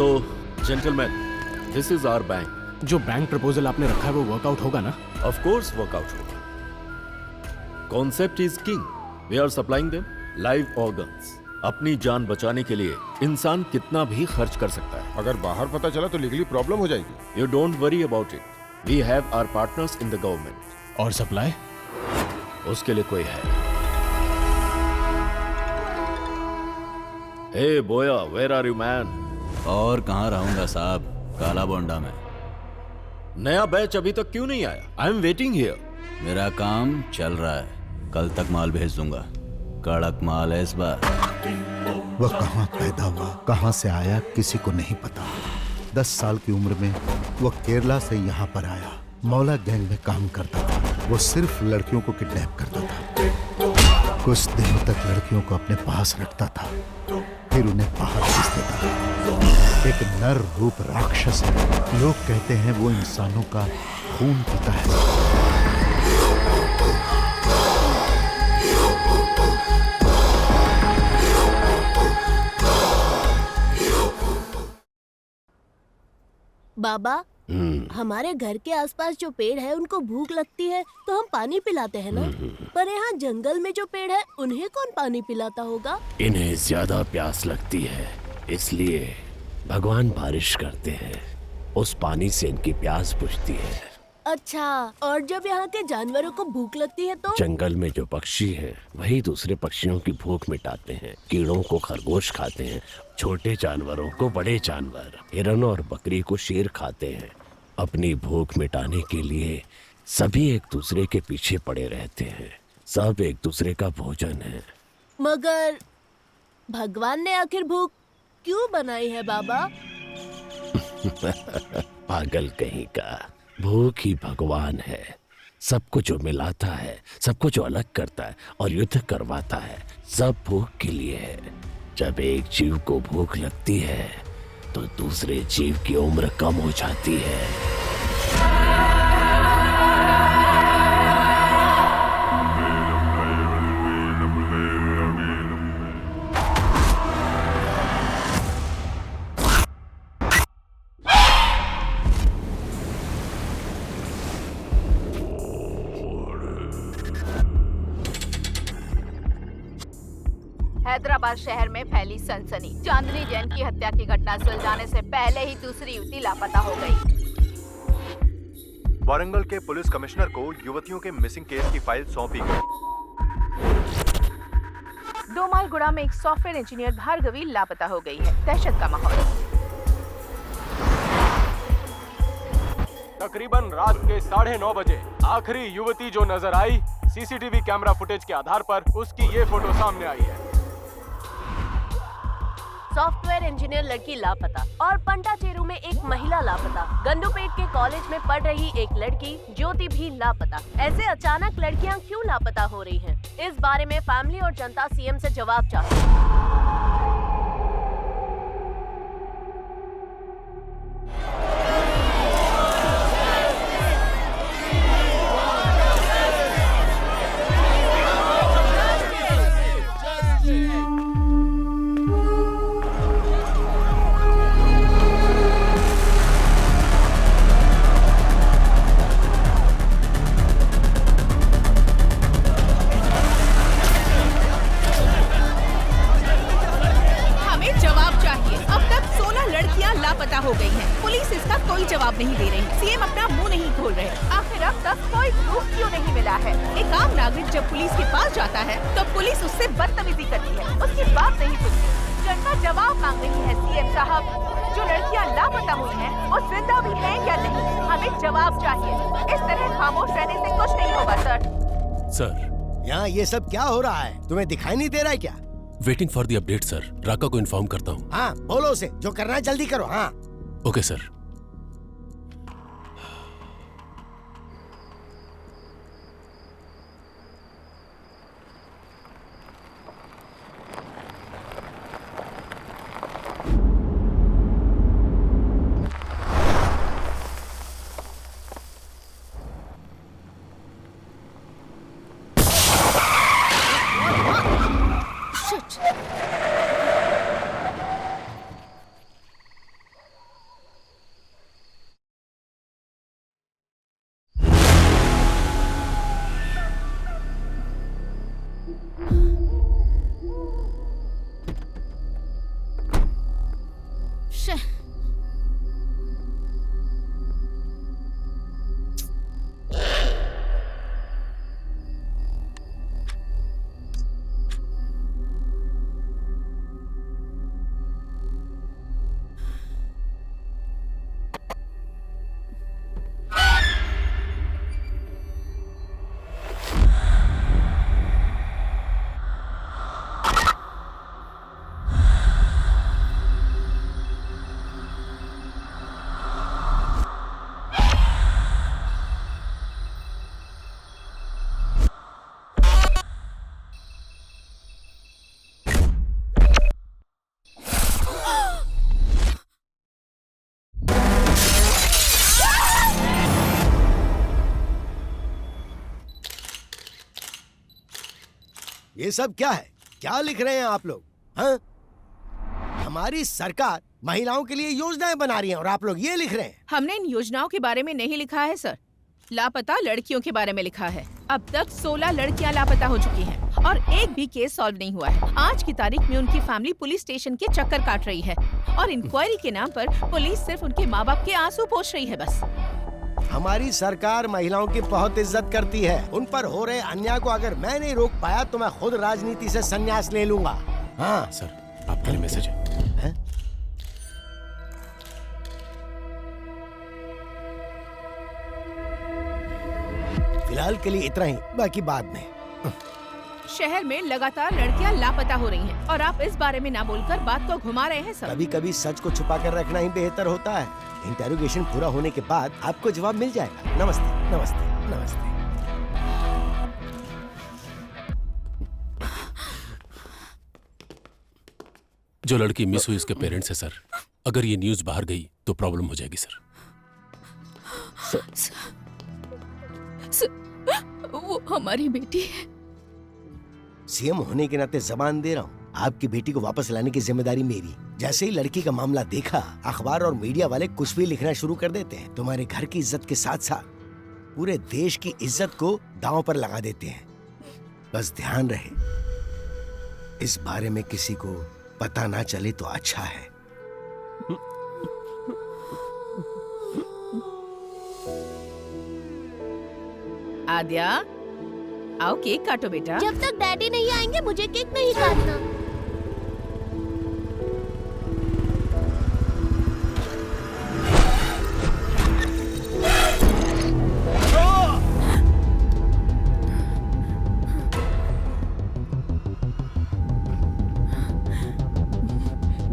So gentleman, this is our bank. जो bank proposal आपने रखा है वो वर्कआउट होगा ना? ऑफ कोर्स वर्कआउट होगा। Concept is king. We are supplying them live organs. अपनी जान बचाने के लिए इंसान कितना भी खर्च कर सकता है। अगर बाहर पता चला तो लीगली प्रॉब्लम हो जाएगी। You don't worry about it, we have our partners in the government. और सप्लाई? उसके लिए कोई है। हे बोया, वेयर आर यू मैन? और कहाँ रहूंगा साहब, काला बोंडा में। नया बैच अभी तक क्यों नहीं आया? I am waiting here. मेरा काम चल रहा है, कल तक माल भेज दूंगा। कड़क माल है इस बार। वह कहाँ पैदा हुआ, कहाँ से आया, किसी को नहीं पता। 10 साल की उम्र में वह केरला से यहाँ पर आया। मौला गैंग में काम करता था। वो सिर्फ लड़कियों को किडनैप करता था। कुछ दिनों तक लड़कियों को अपने पास रखता था, फिर उन्हें बाहर भेज देता था। एक नर रूप राक्षस है। लोग कहते हैं वो इंसानों का खून पीता है। बाबा, हमारे घर के आसपास जो पेड़ है उनको भूख लगती है तो हम पानी पिलाते हैं ना, पर यहाँ जंगल में जो पेड़ है उन्हें कौन पानी पिलाता होगा? इन्हें ज्यादा प्यास लगती है, इसलिए भगवान बारिश करते हैं। उस पानी से इनकी प्यास बुझती है। अच्छा, और जब यहाँ के जानवरों को भूख लगती है तो? जंगल में जो पक्षी हैं, वही दूसरे पक्षियों की भूख मिटाते हैं। कीड़ों को खरगोश खाते हैं, छोटे जानवरों को बड़े जानवर, हिरन और बकरी को शेर खाते हैं। अपनी भूख मिटाने के लिए सभी एक दूसरे के पीछे पड़े रहते हैं। सब एक दूसरे का भोजन है। मगर भगवान ने आखिर भूख क्यों बनाई है बाबा? पागल कहीं का, भूख ही भगवान है। सबको जो मिलाता है, सबको जो अलग करता है और युद्ध करवाता है, सब भूख के लिए है। जब एक जीव को भूख लगती है तो दूसरे जीव की उम्र कम हो जाती है। हैदराबाद शहर में फैली सनसनी। चांदनी जैन की हत्या की घटना सुलझाने से पहले ही दूसरी युवती लापता हो गई। वारंगल के पुलिस कमिश्नर को युवतियों के मिसिंग केस की फाइल सौंपी गई। 2 माइल गुड़ा में एक सॉफ्टवेयर इंजीनियर भार्गवी लापता हो गई है। दहशत का माहौल। तकरीबन रात के 9:30 बजे आखिरी युवती जो नजर आई, सीसीटीवी कैमरा फुटेज के आधार पर उसकी ये फोटो सामने आई है। सॉफ्टवेयर इंजीनियर लड़की लापता और पंडाचेरू में एक महिला लापता। गंडूपेट के कॉलेज में पढ़ रही एक लड़की ज्योति भी लापता। ऐसे अचानक लड़कियां क्यों लापता हो रही हैं? इस बारे में फैमिली और जनता सीएम से जवाब चाहती है। हो गई हैं। पुलिस इसका कोई जवाब नहीं दे रही। सीएम अपना मुंह नहीं खोल रहे। आखिर अब तक कोई प्रूफ क्यों नहीं मिला है? एक आम नागरिक जब पुलिस के पास जाता है तो पुलिस उससे बदतमीजी करती है, उसकी बात नहीं सुनती। जनता जवाब मांग रही है। सीएम साहब, जो लड़कियां लापता हुई हैं, वो जिंदा भी हैं या नहीं? हमें जवाब चाहिए। इस तरह खामोश रहने से कुछ नहीं होगा सर, यहाँ ये सब क्या हो रहा है? तुम्हें दिखाई नहीं दे रहा है क्या? Waiting for the update sir. Raka को इन्फॉर्म करता हूँ। हाँ, बोलो उसे जो करना है जल्दी करो। हाँ ओके सर। ये सब क्या है? क्या लिख रहे हैं आप लोग? हाँ? हमारी सरकार महिलाओं के लिए योजनाएं बना रही है और आप लोग ये लिख रहे हैं? हमने इन योजनाओं के बारे में नहीं लिखा है सर, लापता लड़कियों के बारे में लिखा है। अब तक 16 लड़कियां लापता हो चुकी हैं और एक भी केस सॉल्व नहीं हुआ है। आज की तारीख में उनकी फैमिली पुलिस स्टेशन के चक्कर काट रही है और इंक्वायरी के नाम पर पुलिस सिर्फ उनके माँ बाप के आंसू पोंछ रही है बस। हमारी सरकार महिलाओं की बहुत इज्जत करती है। उन पर हो रहे अन्याय को अगर मैं नहीं रोक पाया तो मैं खुद राजनीति से संन्यास ले लूंगा। हाँ सर, आपके लिए मैसेज है। फिलहाल के लिए इतना ही, बाकी बाद में। शहर में लगातार लड़कियां लापता हो रही हैं और आप इस बारे में ना बोलकर बात को घुमा रहे हैं सर। कभी कभी सच को छुपा कर रखना ही बेहतर होता है। इंटेरोगेशन पूरा होने के बाद आपको जवाब मिल जाएगा। नमस्ते नमस्ते नमस्ते। जो लड़की मिस हुई उसके पेरेंट्स है सर। अगर ये न्यूज बाहर गई तो प्रॉब्लम हो जाएगी सर। वो हमारी बेटी है। सीएम होने के नाते जबान दे रहा हूँ, आपकी बेटी को वापस लाने की जिम्मेदारी मेरी। जैसे ही लड़की का मामला देखा, अखबार और मीडिया वाले कुछ भी लिखना शुरू कर देते हैं। तुम्हारे घर की इज्जत के साथ साथ पूरे देश की इज्जत को दांव पर लगा देते हैं। बस ध्यान रहे, इस बारे में किसी को पता ना चले तो अच्छा है। आद्या, आओ केक काटो बेटा। जब तक डैडी नहीं आएंगे मुझे केक नहीं काटना।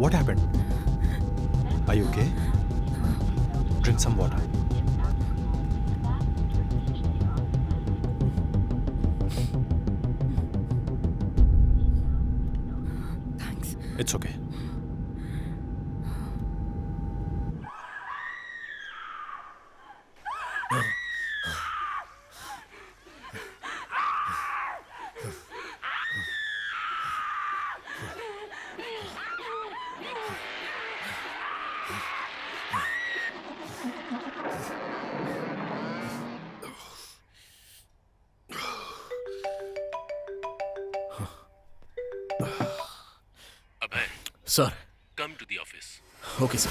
What happened? Are you okay? Drink some water. Thanks. It's okay. Sir, come to the office. Okay sir.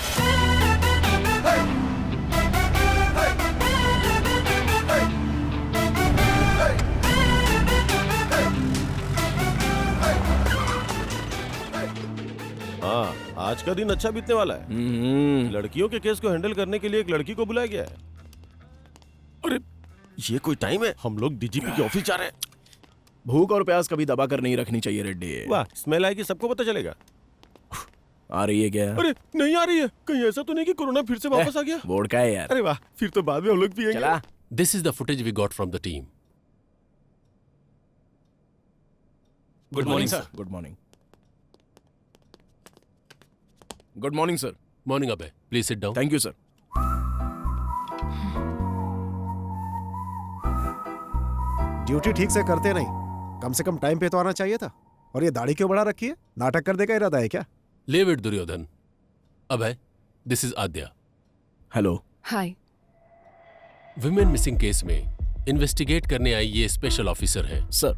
हाँ, आज का दिन अच्छा बीतने वाला है। लड़कियों के केस को हैंडल करने के लिए एक लड़की को बुलाया गया है। अरे ये कोई टाइम है? हम लोग डीजीपी के ऑफिस जा रहे हैं। भूख और प्यास कभी दबा कर नहीं रखनी चाहिए रेड्डी। वाह, स्मेल आएगी, सबको पता चलेगा। आ रही है क्या? अरे नहीं आ रही है। कहीं ऐसा तो नहीं कि कोरोना फिर से वापस आ गया? बोर्ड का है यार। अरे वाह, फिर तो बाद में हम लोग पिएंगे। चला। This is the footage we got from the team. Good morning sir. Good morning. Good morning sir. Morning अबे, please sit down. Thank you sir. Duty ठीक से करते नहीं, कम से कम टाइम पे तो आना चाहिए था। और ये दाढ़ी क्यों बढ़ा रखी है? नाटक करने का इरादा है क्या? Leave it, Duryodhan. Abhay, this is Aadya. Hello. Hi. Women missing case में इन्वेस्टिगेट करने आई ये स्पेशल ऑफिसर है। सर,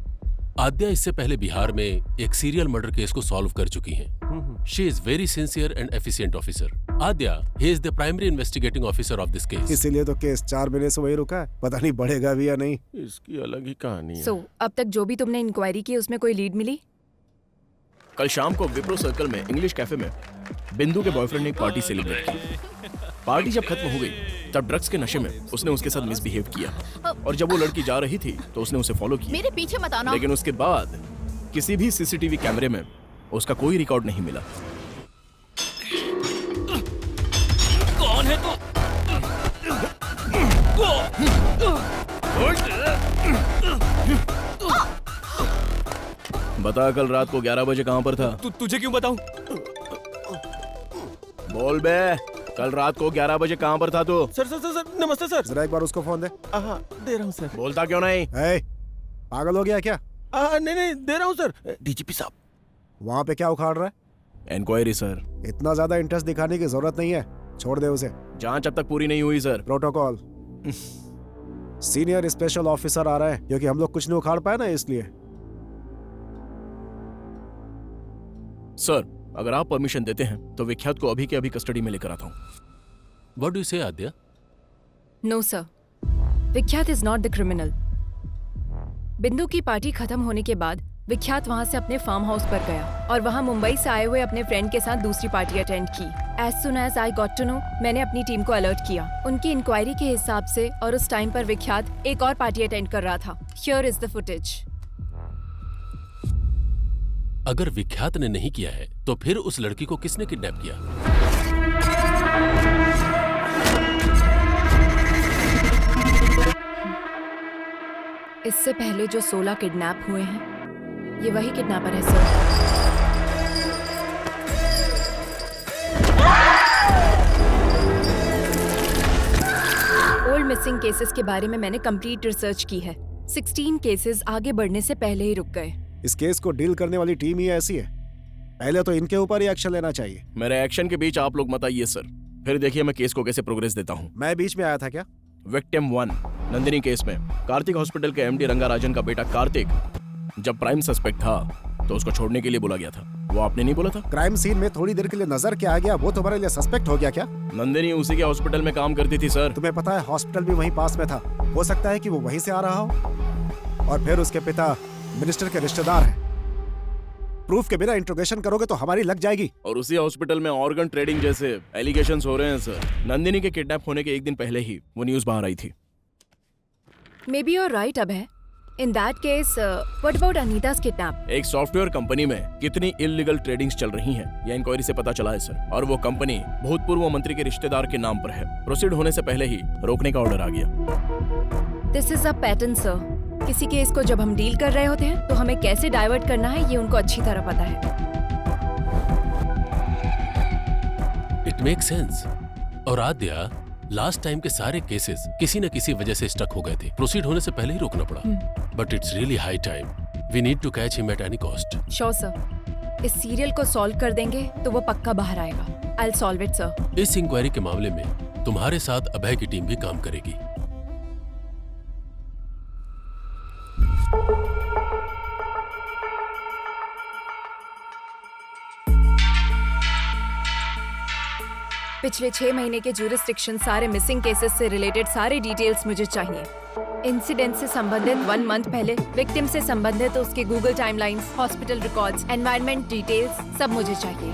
आद्या इससे पहले बिहार में एक सीरियल मर्डर केस को सॉल्व कर चुकी हैं। She is very sincere and efficient officer. Aadya, he is the primary investigating officer of this case. इसीलिए तो केस 4 महीने से वही रुका है, पता नहीं बढ़ेगा भी या नहीं। इसकी अलग ही कहानी है। सो अब तक जो भी तुमने इंक्वायरी की उसमें कोई लीड मिली? कल शाम को विप्रो सर्कल में इंग्लिश कैफे में बिंदु के बॉयफ्रेंड ने एक पार्टी सेलिब्रेट की। पार्टी जब खत्म हो गई तब ड्रग्स के नशे में उसने उसके साथ मिसबिहेव किया और जब वो लड़की जा रही थी तो उसने उसे फॉलो किया। मेरे पीछे मत आना। लेकिन उसके बाद किसी भी सीसीटीवी कैमरे में उसका कोई रिकॉर्ड नहीं मिला। कौन है तू? बता कल रात को 11 बजे कहां पर था? तुझे क्यों बताऊं? बोल बे, कल रात को 11 बजे कहां पर था तू? सर सर सर सर नमस्ते सर। जरा एक बार उसको फोन दे। हाँ दे रहा हूँ सर। बोलता क्यों नहीं? पागल हो गया क्या? नहीं नहीं दे रहा हूँ सर। डीजीपी साहब वहाँ पे क्या उखाड़ रहा है? Inquiry sir. इतना ज्यादा इंटरेस्ट दिखाने की जरूरत नहीं है, छोड़ दे उसे। जांच अब तक पूरी नहीं हुई sir. Protocol. Senior special officer आ रहा है क्योंकि हम लोग कुछ नहीं उखाड़ पाए ना, इसलिए। सर अगर आप परमिशन देते हैं तो विख्यात को अभी के अभी कस्टडी में लेकर आता हूँ। What do you say, Aadya? No sir, Vikhyat is not the criminal. Bindu की पार्टी खत्म होने के बाद विख्यात वहां से अपने फार्म हाउस पर गया और वहां मुंबई से आए हुए अपने फ्रेंड के साथ दूसरी पार्टी अटेंड की। As soon as I got to know, मैंने अपनी टीम को अलर्ट किया। उनकी इंक्वायरी के हिसाब से और उस टाइम पर विख्यात एक और पार्टी अटेंड कर रहा था। Here is the footage. अगर विख्यात ने नहीं किया है तो फिर उस लड़की को किसने किडनैप किया? इससे पहले जो 16 किडनैप हुए हैं, ये वही किडनैपर है सर। ओल्ड मिसिंग केसेस के बारे में मैंने कंप्लीट रिसर्च की है। 16 केसेस आगे बढ़ने से पहले ही रुक गए। इस केस को डील करने वाली टीम ही ऐसी है, पहले तो इनके ऊपर ही एक्शन लेना चाहिए। मेरे एक्शन के बीच आप लोग मत आइए सर, फिर देखिए मैं केस को कैसे प्रोग्रेस देता हूँ। मैं बीच में आया था क्या? विक्टिम 1 नंदिनी केस में कार्तिक हॉस्पिटल के एमडी रंगाराजन का बेटा कार्तिक जब प्राइम सस्पेक्ट था तो उसको छोड़ने के लिए बोला गया था। वो आपने नहीं बोला था? क्राइम सीन में थोड़ी देर के लिए नजर के आ गया, वो तुम्हारे लिए सस्पेक्ट हो गया क्या? नंदिनी उसी के हॉस्पिटल में काम करती थी सर। तुम्हें पता है हॉस्पिटल भी वहीं पास में था, हो सकता है कि वो वहीं से आ रहा हो। और फिर उसके पिता मिनिस्टर के रिश्तेदार हैं। प्रूफ के बिना इंट्रोगेशन करोगे तो हमारी लग जाएगी। और उसी हॉस्पिटल में ऑर्गन ट्रेडिंग जैसे एलिगेशंस हो रहे हैं सर। नंदिनी के किडनैप होने के एक दिन पहले ही वो न्यूज बाहर आई थी। May be your right Abhay. In that case what about Anita's kidnap? एक सॉफ्टवेयर कंपनी में कितनी इल्लीगल ट्रेडिंग्स चल रही हैं, यह इंक्वायरी से पता चला है सर। और वो कंपनी भूतपूर्व मंत्री के रिश्तेदार के नाम पर है। प्रोसीड होने से पहले ही रोकने का ऑर्डर आ गया। This is a pattern sir. किसी केस को जब हम डील कर रहे होते हैं तो हमें कैसे डाइवर्ट करना है ये उनको अच्छी तरह पता है। It make sense. और आद्या, लास्ट टाइम के सारे केसेस किसी न किसी वजह से स्टक हो गए थे। प्रोसीड होने से पहले ही रोकना पड़ा। But it's really high time. We need to catch him at any cost. Sure sir. इस सीरियल को सॉल्व कर देंगे तो वो पक्का बाहर आएगा। I will solve it sir. इस इंक्वायरी के मामले में तुम्हारे साथ अभय की टीम भी काम करेगी। पिछले 6 महीने के ज्यूरिसडिक्शन, सारे मिसिंग केसेस से रिलेटेड सारे डिटेल्स मुझे चाहिए। इंसिडेंट से संबंधित 1 मंथ पहले, विक्टिम से संबंधित उसके Google timelines, hospital records, environment details सब मुझे चाहिए।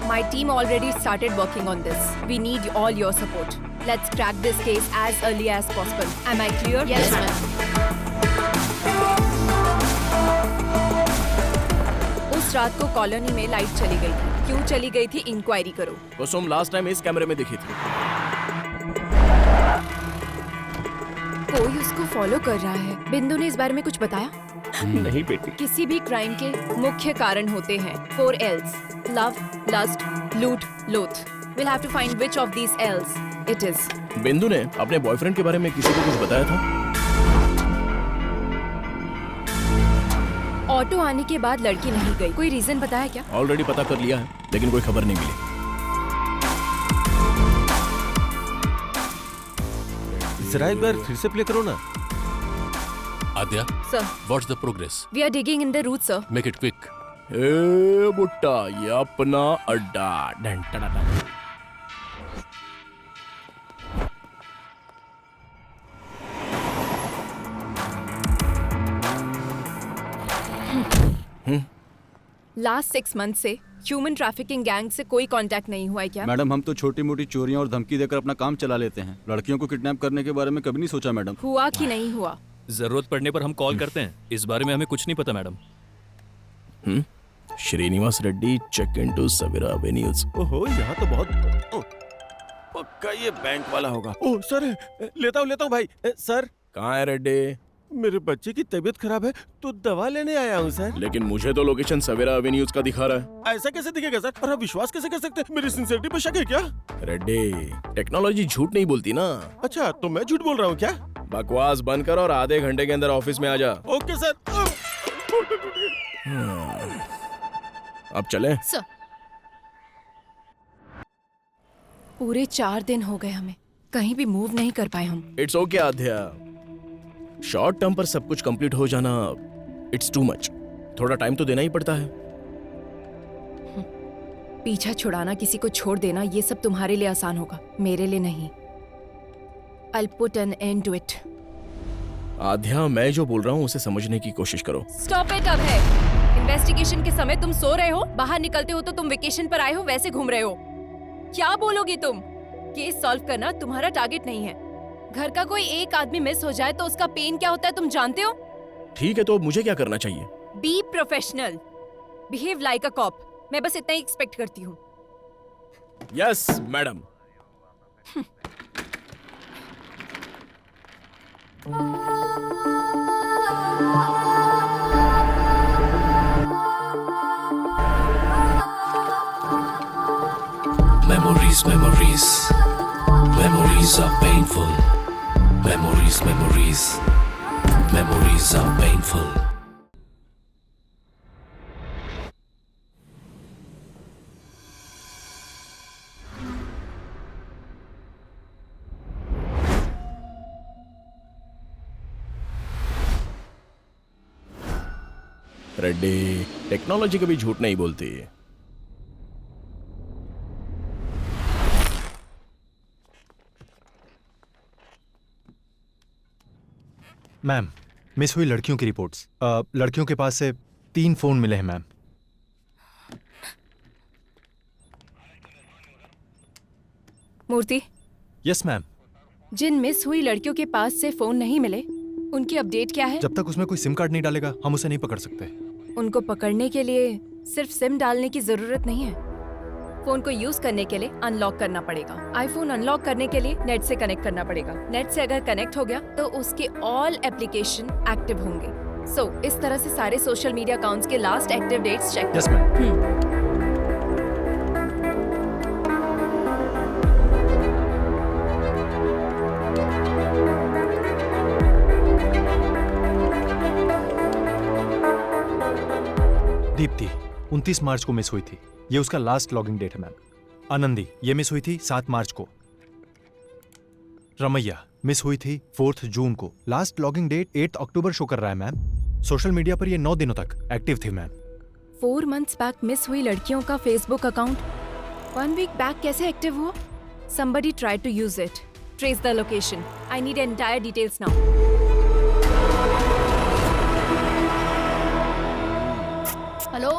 My team already started working on this. We need all your support. Let's crack this case as early as possible. Am I clear? Yes ma'am. उस रात को colony में light चली गई थी। क्यों चली गई थी, इंक्वायरी करो। कुसुम लास्ट टाइम इस कैमरे में दिखी थी। कोई उसको फॉलो कर रहा है। बिंदु ने इस बारे में कुछ बताया? नहीं बेटी। किसी भी क्राइम के मुख्य कारण होते हैं 4 L's: लव, लस्ट, लूट, लोथ। We'll have to find which of these L's it is. बिंदु ने अपने बॉयफ्रेंड के बारे में किसी को कुछ बताया था? ऑटो आने के बाद लड़की नहीं गई। कोई रीजन बताया क्या? ऑलरेडी पता कर लिया है, लेकिन कोई खबर नहीं मिली। जरा एक बार फिर से प्ले करो ना। Aadya, Sir, what's the progress? we are digging in the root, sir. Make it quick. ए बुट्टा, ये अपना अड्डा। डन टडा डन। लास्ट 6 मंथ से ह्यूमन ट्रैफिकिंग गैंग से कोई कांटेक्ट नहीं हुआ है क्या? मैडम, हम तो छोटी मोटी चोरियां और धमकी देकर अपना काम चला लेते हैं। लड़कियों को किडनैप करने के बारे में कभी नहीं सोचा मैडम। हुआ कि नहीं हुआ? जरूरत पड़ने पर हम कॉल करते हैं, इस बारे में हमें कुछ नहीं पता madam. Srinivas Reddy, check into Savera avenues. ओहो, यहाँ तो बहुत पक्का ये बैंक वाला होगा। ओह सर, लेता हूँ भाई। सर, कहाँ है रेड्डी? मेरे बच्चे की तबीयत खराब है तो दवा लेने आया हूँ सर। लेकिन मुझे तो लोकेशन सवेरा एवेन्यूज का दिखा रहा है। ऐसा कैसे दिखेगा सर? और आप विश्वास कैसे कर सकते हैं? मेरी सिंसियरिटी पे शक है क्या? रेड्डी, टेक्नोलॉजी झूठ नहीं बोलती ना। अच्छा, तो मैं झूठ बोल रहा हूँ क्या? बकवास बंद कर और आधे घंटे के अंदर ऑफिस में आ जा। Okay sir. अब चले? सर, पूरे 4 दिन हो गए हमें, कहीं भी मूव नहीं कर पाए हम। It's okay Aadhya, short term पर सब कुछ कंप्लीट हो जाना इट्स टू मच। थोड़ा टाइम तो देना ही पड़ता है। पीछा छुड़ाना, किसी को छोड़ देना, ये सब तुम्हारे लिए आसान होगा, मेरे लिए नहीं। I'll put an end to it. आध्या, मैं जो बोल रहा हूँ उसे समझने की कोशिश करो। Stop it अब है। इन्वेस्टिगेशन के समय तुम सो रहे हो, बाहर निकलते हो तो तुम वेकेशन पर आए हो, वैसे घूम रहे हो। क्या बोलोगी तुम? केस सॉल्व करना तुम्हारा टारगेट नहीं है। घर का कोई एक आदमी मिस हो जाए तो उसका पेन क्या होता है तुम जानते हो? ठीक है, तो मुझे क्या करना चाहिए? Be professional, behave like a cop. मैं बस इतना ही एक्सपेक्ट करती हूँ। Yes madam. Memories, memories, memories are painful. Memories, memories, memories are painful. Reddy, technology कभी झूठ नहीं बोलती। मैम, मिस हुई लड़कियों की रिपोर्ट्स। लड़कियों के पास से 3 फोन मिले हैं मैम। मूर्ति। Yes ma'am. जिन मिस हुई लड़कियों के पास से फोन नहीं मिले, उनकी अपडेट क्या है? जब तक उसमें कोई सिम कार्ड नहीं डालेगा हम उसे नहीं पकड़ सकते। उनको पकड़ने के लिए सिर्फ सिम डालने की जरूरत नहीं है। फोन को यूज करने के लिए अनलॉक करना पड़ेगा। आईफोन अनलॉक करने के लिए नेट से कनेक्ट करना पड़ेगा। नेट से अगर कनेक्ट हो गया तो उसके ऑल एप्लीकेशन एक्टिव होंगे। सो इस तरह से सारे सोशल मीडिया अकाउंट्स के last active dates check. Yes ma'am. Deepti 29 March को मिस हुई थी, ये उसका लास्ट लॉगिंग डेट है मैम। आनंदी, ये मिस हुई थी 7 मार्च को। रमैया मिस हुई थी 4 जून को। लास्ट लॉगिंग डेट 8 अक्टूबर शो कर रहा है मैम। सोशल मीडिया पर ये 9 दिनों तक एक्टिव थी मैम। 4 मंथ्स बैक मिस हुई लड़कियों का फेसबुक अकाउंट 1 वीक बैक कैसे एक्टिव हुआ? Somebody tried to use it. Trace the location. I need entire details now. Hello.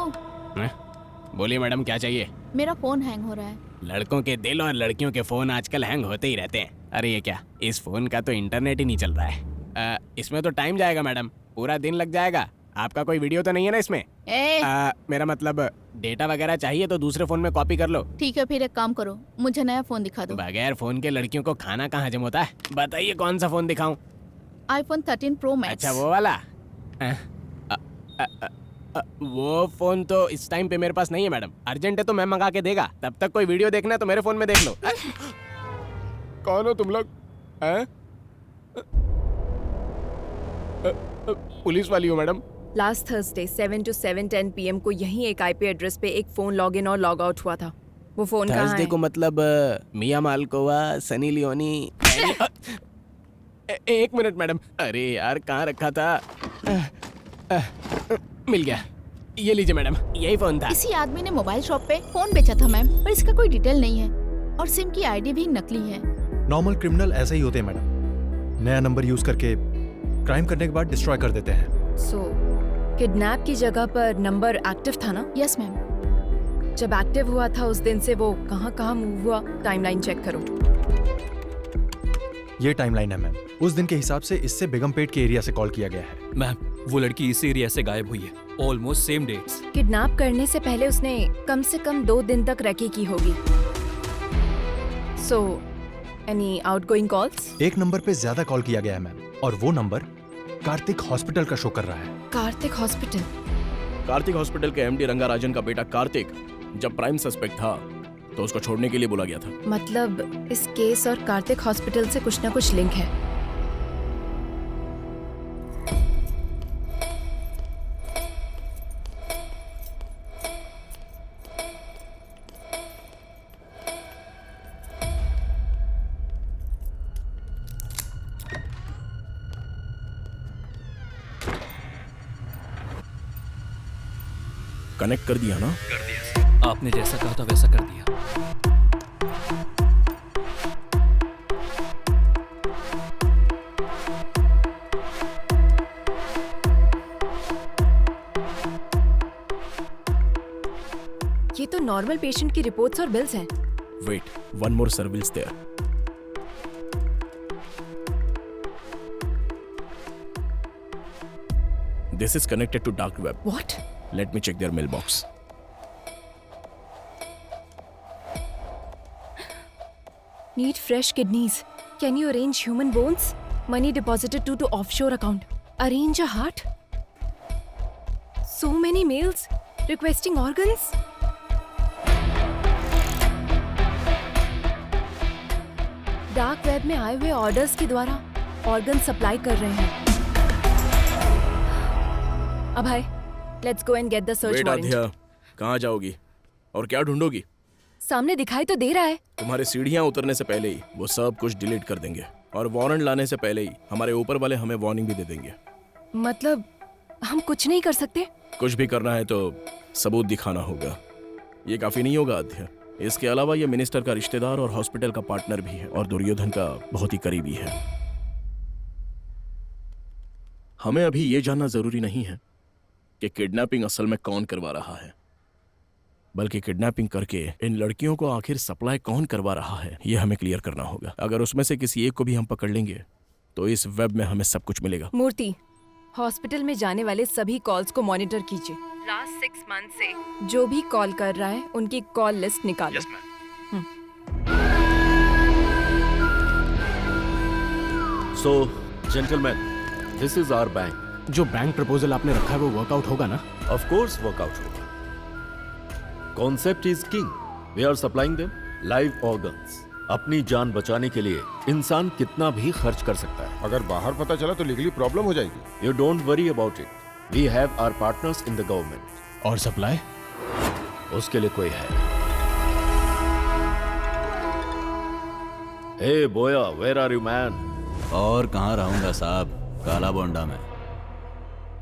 बोलिए मैडम, क्या चाहिए? मेरा फोन हैंग हो रहा है। लड़कों के दिल और लड़कियों के फोन आजकल हैंग होते ही रहते हैं। अरे ये क्या, इस फोन का तो इंटरनेट ही नहीं चल रहा है। इसमें तो टाइम जाएगा मैडम, पूरा दिन लग जाएगा। आपका कोई वीडियो तो नहीं है ना इसमें? मेरा मतलब डेटा वगैरह चाहिए तो दूसरे फोन में कॉपी कर लो। ठीक है, फिर एक काम करो, मुझे नया फोन दिखा दो। बगैर फोन के लड़कियों को खाना कहाँ हजम होता है? बताइए कौन सा फोन दिखाऊं? iPhone 13 Pro Max। अच्छा वो वाला? वो फोन तो इस टाइम पे मेरे पास नहीं है मैडम। अर्जेंट है तो मैं मंगा के देगा। तब तक कोई वीडियो देखना है तो मेरे फोन में देख लो। कौन हो तुम लोग? पुलिस वाली हो madam? Last Thursday 7 to 7:10 PM को यही एक IP एड्रेस पे एक फोन लॉग इन और लॉग आउट हुआ था। वो फोन कहाँ है? थर्सडे को मतलब मिया मालकोवा, सनी लियोनी। एक मिनट मैडम। अरे यार कहाँ रखा था? मिल गया। ये लीजिए मैडम, यही फोन था। इसी आदमी ने मोबाइल शॉप पे फोन बेचा था मैम, पर इसका कोई डिटेल नहीं है और सिम की आईडी भी नकली है। नॉर्मल क्रिमिनल ऐसे ही होते हैं मैडम, नया नंबर यूज करके क्राइम करने के बाद डिस्ट्रॉय कर देते हैं। सो किडनैप की जगह पर नंबर एक्टिव था ना? Yes ma'am. जब एक्टिव हुआ था उस दिन से वो कहाँ मूव हुआ, टाइमलाइन चेक करो। ये टाइमलाइन है मैम, उस दिन के हिसाब से इससे बेगमपेट के एरिया से कॉल किया गया है। मैम वो लड़की इस एरिया से गायब हुई है, ऑलमोस्ट सेम डेट्स। किडनैप करने से पहले उसने कम से कम 2 दिन तक रैकी की होगी। So any outgoing calls? एक नंबर पे ज्यादा कॉल किया गया है मैम, और वो नंबर कार्तिक हॉस्पिटल का शो कर रहा है। कार्तिक हॉस्पिटल? कार्तिक हॉस्पिटल के एमडी रंगाराजन का बेटा कार्तिक जब प्राइम सस्पेक्ट था तो उसको छोड़ने के लिए बोला गया था। मतलब इस केस और कार्तिक हॉस्पिटल से कुछ ना कुछ लिंक है। कनेक्ट कर दिया ना? कर दिया। आपने जैसा कहा था वैसा कर दिया। ये तो नॉर्मल पेशेंट की रिपोर्ट्स और बिल्स हैं। Wait, one more service there. This is connected to dark web. What? Let me check their mailbox. Need fresh kidneys. Can you arrange human bones? Money deposited to offshore account. Arrange a heart? So many mails requesting organs. Dark web में आए हुए orders के द्वारा organ supply कर रहे हैं। Abhay, let's go and get the search warrant. कहाँ जाओगी और क्या ढूंढोगी? सामने दिखाई तो दे रहा है। तुम्हारे सीढ़ियाँ उतरने से पहले ही वो सब कुछ डिलीट कर देंगे और वारंट लाने से पहले ही हमारे ऊपर वाले हमें वार्निंग भी दे देंगे। मतलब हम कुछ नहीं कर सकते? कुछ भी करना है तो सबूत दिखाना होगा। ये काफी नहीं होगा अध्यय। इसके अलावा ये मिनिस्टर का रिश्तेदार और हॉस्पिटल का पार्टनर भी है और दुर्योधन का बहुत ही करीबी है। हमें अभी ये जानना जरूरी नहीं है कि किडनैपिंग असल में कौन करवा रहा है, बल्कि किडनैपिंग करके इन लड़कियों को आखिर सप्लाई कौन करवा रहा है ये हमें क्लियर करना होगा। अगर उसमें से किसी एक को भी हम पकड़ लेंगे तो इस वेब में हमें सब कुछ मिलेगा। मूर्ति, हॉस्पिटल में जाने वाले सभी कॉल्स को मॉनिटर कीजिए। लास्ट 6 मंथ से जो भी कॉल कर रहा है उनकी कॉल लिस्ट निकालो। So gentleman, this is our bank. जो बैंक प्रपोजल आपने रखा है वो वर्कआउट होगा ना? ऑफ कोर्स वर्कआउट होगा। Concept is king. We are supplying them live organs. अपनी जान बचाने के लिए इंसान कितना भी खर्च कर सकता है। अगर बाहर पता चला तो लीगली प्रॉब्लम हो जाएगी। You don't worry about it. We have our partners in the government. और सप्लाई? उसके लिए कोई है। हे बोया, वेयर आर यू मैन? और कहाँ रहूंगा साहब, काला बोंडा में।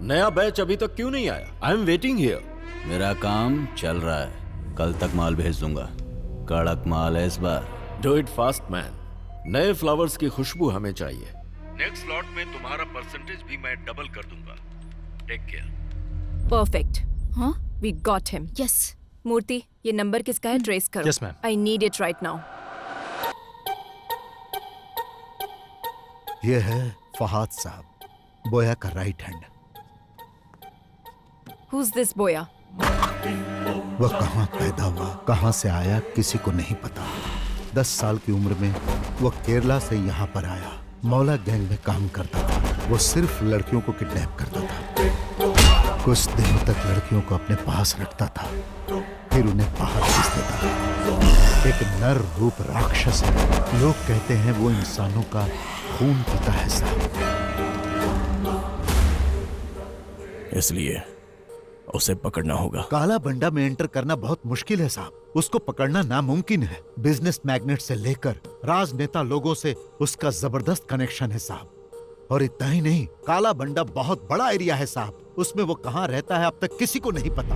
नया बैच अभी तक क्यों नहीं आया? I am waiting here. मेरा काम चल रहा है, कल तक माल भेज दूंगा। कड़क माल है इस बार। Do it fast man. नए फ्लावर्स की खुशबू हमें चाहिए। नेक्स्ट लॉट में तुम्हारा परसेंटेज भी मैं डबल कर दूंगा। Take care. परफेक्ट। हाँ, we got him. Yes. Murthy, ये नंबर किसका है? ट्रेस करो। Yes ma'am. I need it right now. ये है फहाद साहब, बोया का राइट हैंड। Who's this बोया? वह कहाँ पैदा हुआ, कहाँ से आया, किसी को नहीं पता। 10 साल की उम्र में वह केरला से यहाँ पर आया। मौला गैंग में काम करता था। वो सिर्फ लड़कियों को किडनैप करता था। कुछ दिनों तक लड़कियों को अपने पास रखता था, फिर उन्हें बाहर भेज देता था। एक नर रूप राक्षस है। लोग कहते हैं वो इंसानों का खून पीता है साहब। इसलिए उसे पकड़ना होगा। काला बंडा में एंटर करना बहुत मुश्किल है साहब। उसको पकड़ना नामुमकिन है। बिजनेस मैग्नेट से लेकर राजनेता लोगों से उसका जबरदस्त कनेक्शन है साहब। और इतना ही नहीं, काला बंडा बहुत बड़ा एरिया है साहब। उसमें वो कहाँ रहता है अब तक किसी को नहीं पता।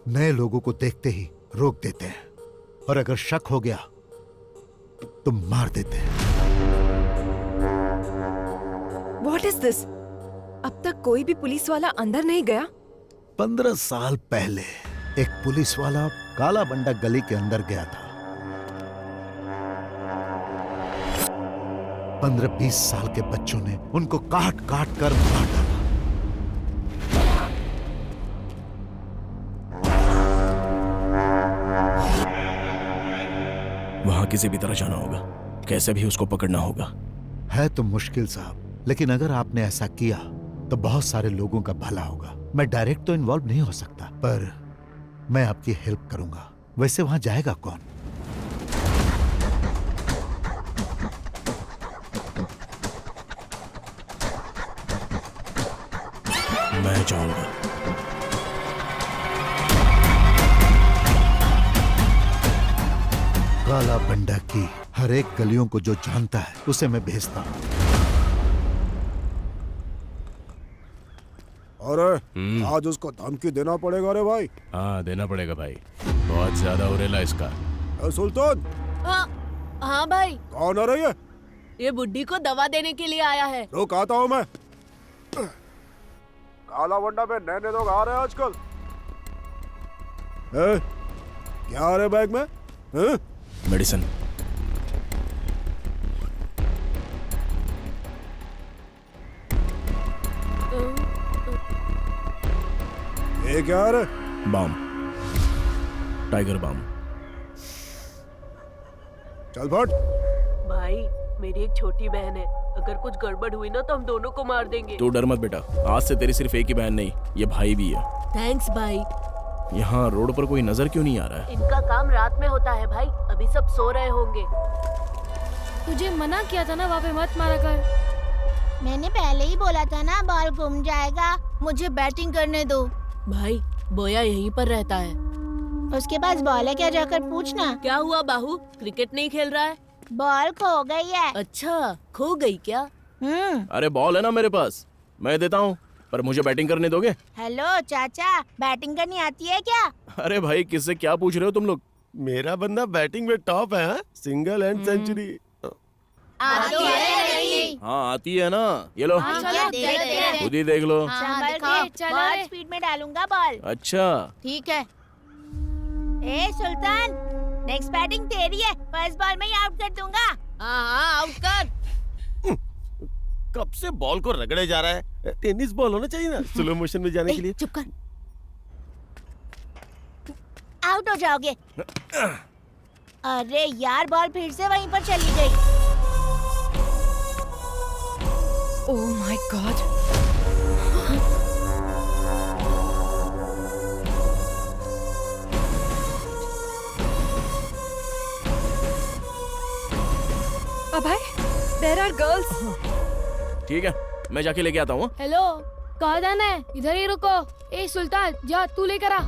नए लोगों को देखते ही रोक देते हैं और अगर शक हो गया तो मार देते हैं। What is this? अब तक कोई भी पुलिस वाला अंदर नहीं गया? 15 साल पहले एक पुलिस वाला काला बंडा गली के अंदर गया था। 15-20 साल के बच्चों ने उनको काट काट कर मार डाला। वहां किसी भी तरह जाना होगा, कैसे भी उसको पकड़ना होगा। है तो मुश्किल साहब, लेकिन अगर आपने ऐसा किया तो बहुत सारे लोगों का भला होगा। मैं डायरेक्ट तो इन्वॉल्व नहीं हो सकता, पर मैं आपकी हेल्प करूंगा। वैसे वहां जाएगा कौन? मैं जाऊंगा। काला बंडा की हर एक गलियों को जो जानता है उसे मैं भेजता हूं। अरे आज उसको धमकी देना पड़ेगा रे भाई। हाँ देना पड़ेगा भाई, बहुत ज्यादा हो रेला इसका। सुल्तान। हाँ भाई। कौन आ रही है? ये बुड्ढी को दवा देने के लिए आया है। रुक आता हूँ मैं। काला बंडा में नए लोग आ रहे हैं आजकल। क्या आ रहे बैग में? मेडिसिन। ये क्या आ रहा? Balm, tiger balm. चल फट। भाई मेरी एक छोटी बहन है, अगर कुछ गड़बड़ हुई ना तो हम दोनों को मार देंगे। तू डर मत बेटा, आज से तेरी सिर्फ एक ही बहन नहीं, ये भाई भी है। थैंक्स भाई। यहाँ रोड पर कोई नजर क्यों नहीं आ रहा है? इनका काम रात में होता है भाई, अभी सब सो रहे होंगे। तुझे मना किया था ना वहाँ पे मत मारा कर। मैंने पहले ही बोला था ना बॉल घूम जाएगा, मुझे बैटिंग करने दो। भाई बोया यहीं पर रहता है। उसके पास बॉल है क्या, जाकर पूछना। क्या हुआ बाहू, क्रिकेट नहीं खेल रहा है? बॉल खो गई है। अच्छा खो गई क्या? अरे बॉल है ना मेरे पास, मैं देता हूँ, पर मुझे बैटिंग करने दोगे? हेलो चाचा, बैटिंग करनी आती है क्या? अरे भाई किससे क्या पूछ रहे हो तुम लोग? मेरा बंदा बैटिंग में टॉप है, सिंगल एंड सेंचुरी। आती है नहीं? हाँ आती है ना, ये लो खुद ही देख लो। संभल के, बहुत स्पीड में डालूंगा बॉल। अच्छा ठीक है। ए सुल्तान, नेक्स्ट बैटिंग तेरी है, फर्स्ट बॉल में ही आउट कर दूंगा। हाँ आउट कर। कब से बॉल को रगड़े जा रहा है, टेनिस बॉल होना चाहिए ना स्लो मोशन में जाने के लिए। चुप कर, आउट हो जाओगे। अरे यार बॉल फिर से वहीं पर चली गई। Oh my God. Abhay, there are girls. ठीक है, मैं जाके लेके आता हूँ। हेलो, कहाँ जाना है? इधर ही रुको। ए सुल्तान, जा तू लेकर आ।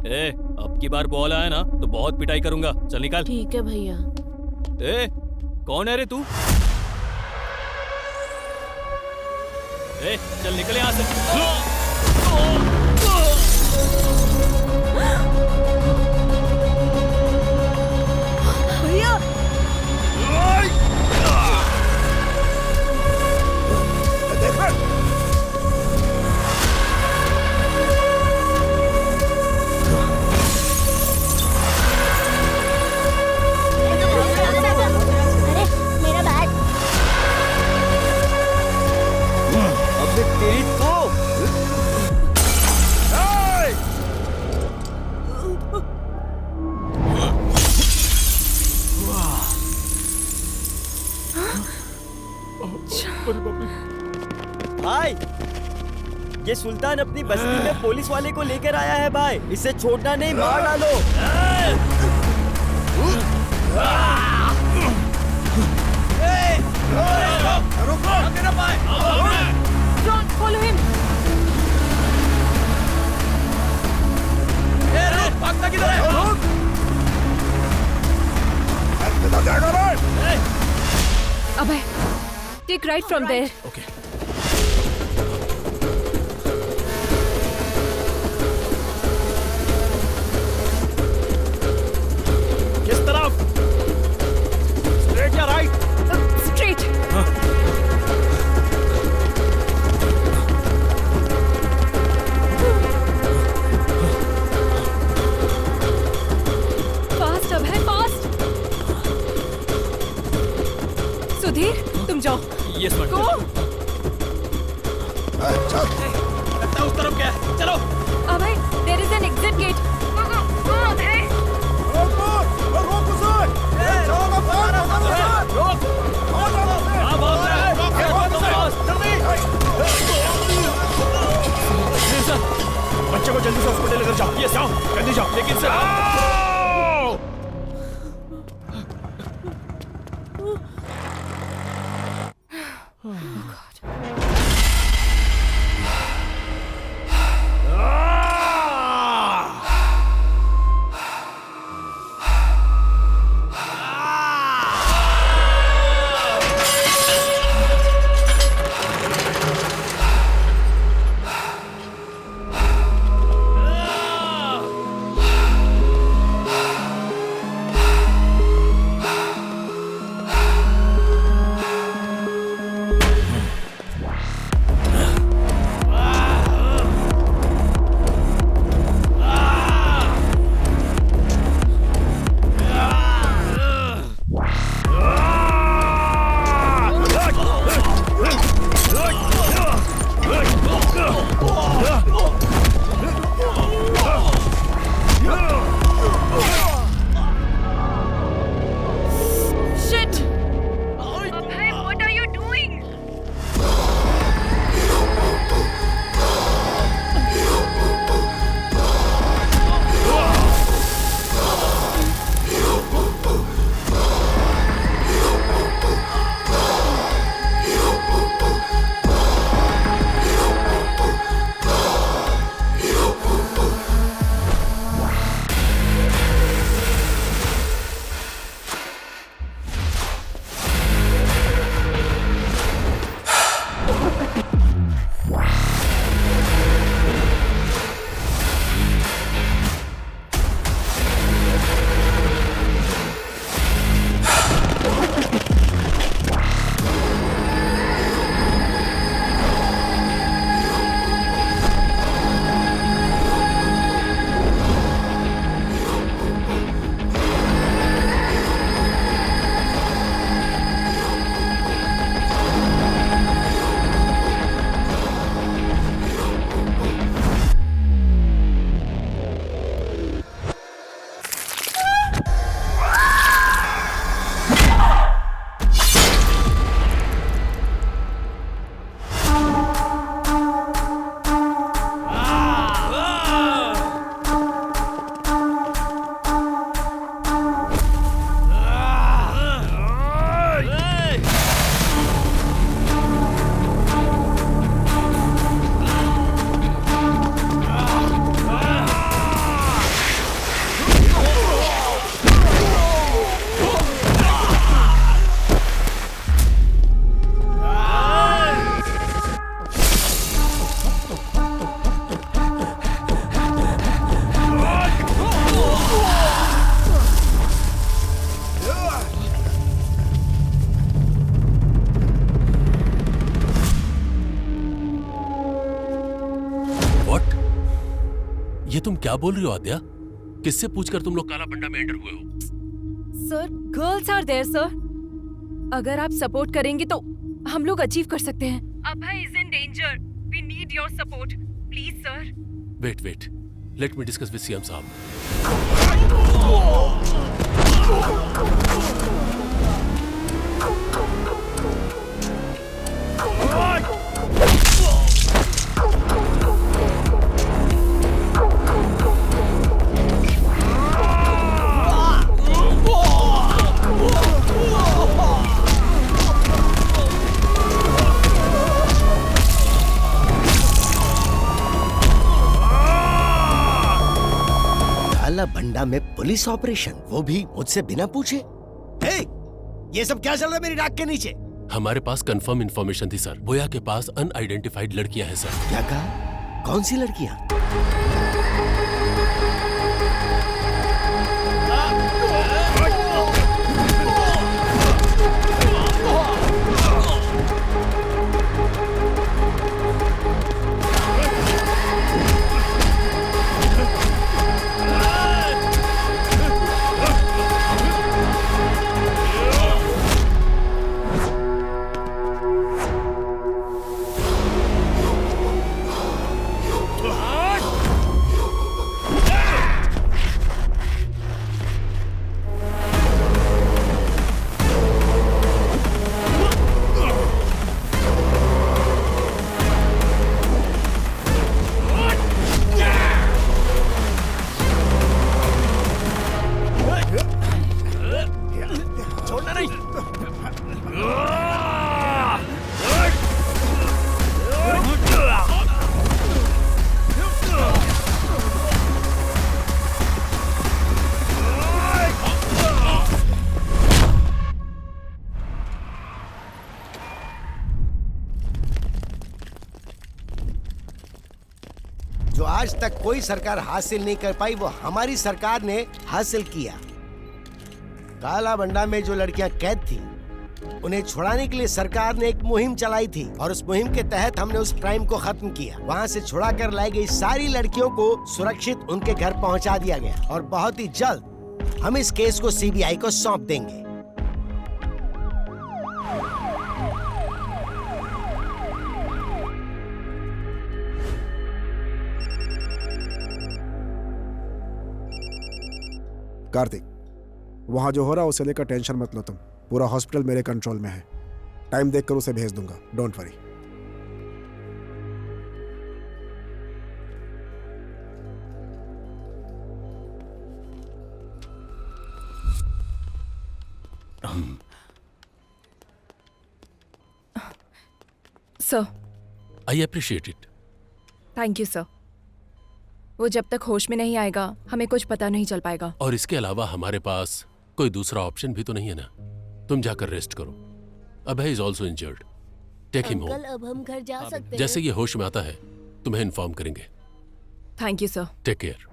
ए, अब की बार बॉल आया ना तो बहुत पिटाई करूंगा। चल निकाल। ठीक है भैया। ए, कौन है रे तू? ए, चल निकल यहाँ से। भैया भाई, ये सुल्तान अपनी बस्ती में पुलिस वाले को लेकर आया है भाई। इसे छोड़ना नहीं, मार डालो। Don't follow him. भागता किधर है? अबे, take right from there. Okay. किस तरफ? स्ट्रेट या राइट? Straight. Fast अब है, fast. सुधीर, तुम जाओ। Yes, madam. Go. लगता है उस तरफ क्या है? चलो। अभय, there is an exit gate. Go, go, go, अभय. बच्चे को जल्दी से हॉस्पिटल लेकर जाओ। ये जाओ, जल्दी जाओ। लेकिन सर ये तुम क्या बोल रही हो आद्या? किससे पूछकर तुम लोग काला बंडा में एंटर हुए हो? Sir, girls are there sir. अगर आप सपोर्ट करेंगे तो हम लोग अचीव कर सकते हैं। Abhay is in danger. We need your support please sir. Wait let me discuss with CM साहब। बंगला में पुलिस ऑपरेशन, वो भी मुझसे बिना पूछे। हे, ये सब क्या चल रहा है मेरी नाक के नीचे? हमारे पास कंफर्म इंफॉर्मेशन थी सर, बोया के पास अनआइडेंटिफाइड लड़कियां हैं सर। क्या कहा? कौन सी लड़कियां? जो आज तक कोई सरकार हासिल नहीं कर पाई, वो हमारी सरकार ने हासिल किया। काला बंडा में जो लड़कियां कैद थी, उन्हें छुड़ाने के लिए सरकार ने एक मुहिम चलाई थी और उस मुहिम के तहत हमने उस क्राइम को खत्म किया। वहां से छुड़ा कर लाई गई सारी लड़कियों को सुरक्षित उनके घर पहुंचा दिया गया और बहुत ही जल्द हम इस केस को सीबीआई को सौंप देंगे। कार्तिक, वहां जो हो रहा है उसे लेकर टेंशन मत लो तुम। पूरा हॉस्पिटल मेरे कंट्रोल में है। टाइम देखकर उसे भेज दूंगा, don't worry. Sir, I appreciate it. Thank you sir. वो जब तक होश में नहीं आएगा हमें कुछ पता नहीं चल पाएगा। और इसके अलावा हमारे पास कोई दूसरा ऑप्शन भी तो नहीं है ना। तुम जाकर रेस्ट करो। Abhay is also injured, take him home. अब हम घर जा सकते हैं। जैसे ये होश में आता है तुम्हें इन्फॉर्म करेंगे। Thank you sir. Take care.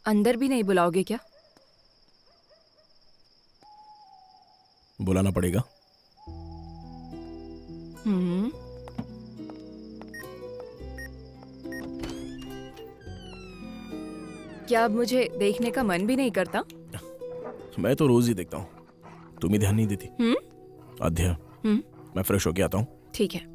अंदर भी नहीं बुलाओगे क्या? बुलाना पड़ेगा। क्या अब मुझे देखने का मन भी नहीं करता? मैं तो रोज ही देखता हूँ, तुम ही ध्यान नहीं देती। आध्या, मैं फ्रेश होके आता हूँ। ठीक है।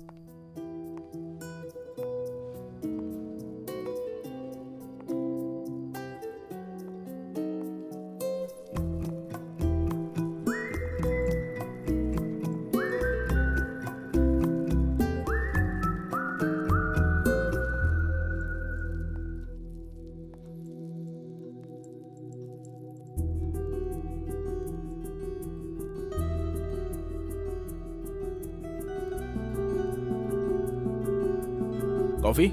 कॉफी?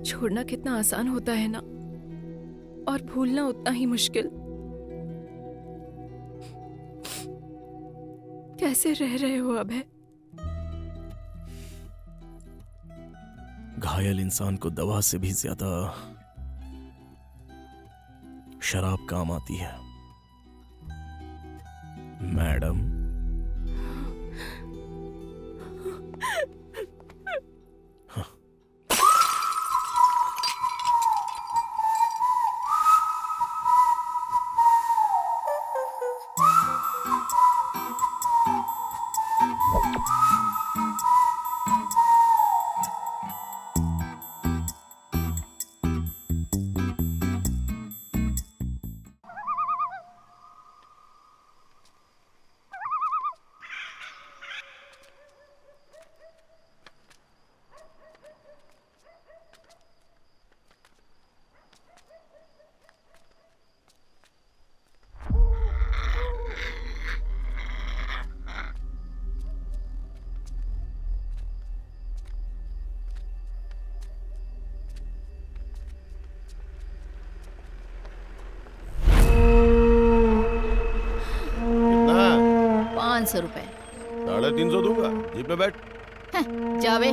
छोड़ना कितना आसान होता है ना, और भूलना उतना ही मुश्किल। कैसे रह रहे हो अभय? घायल इंसान को दवा से भी ज्यादा शराब काम आती है मैडम। 350 रुपए। 350 दूंगा, जीप में बैठ। जावे।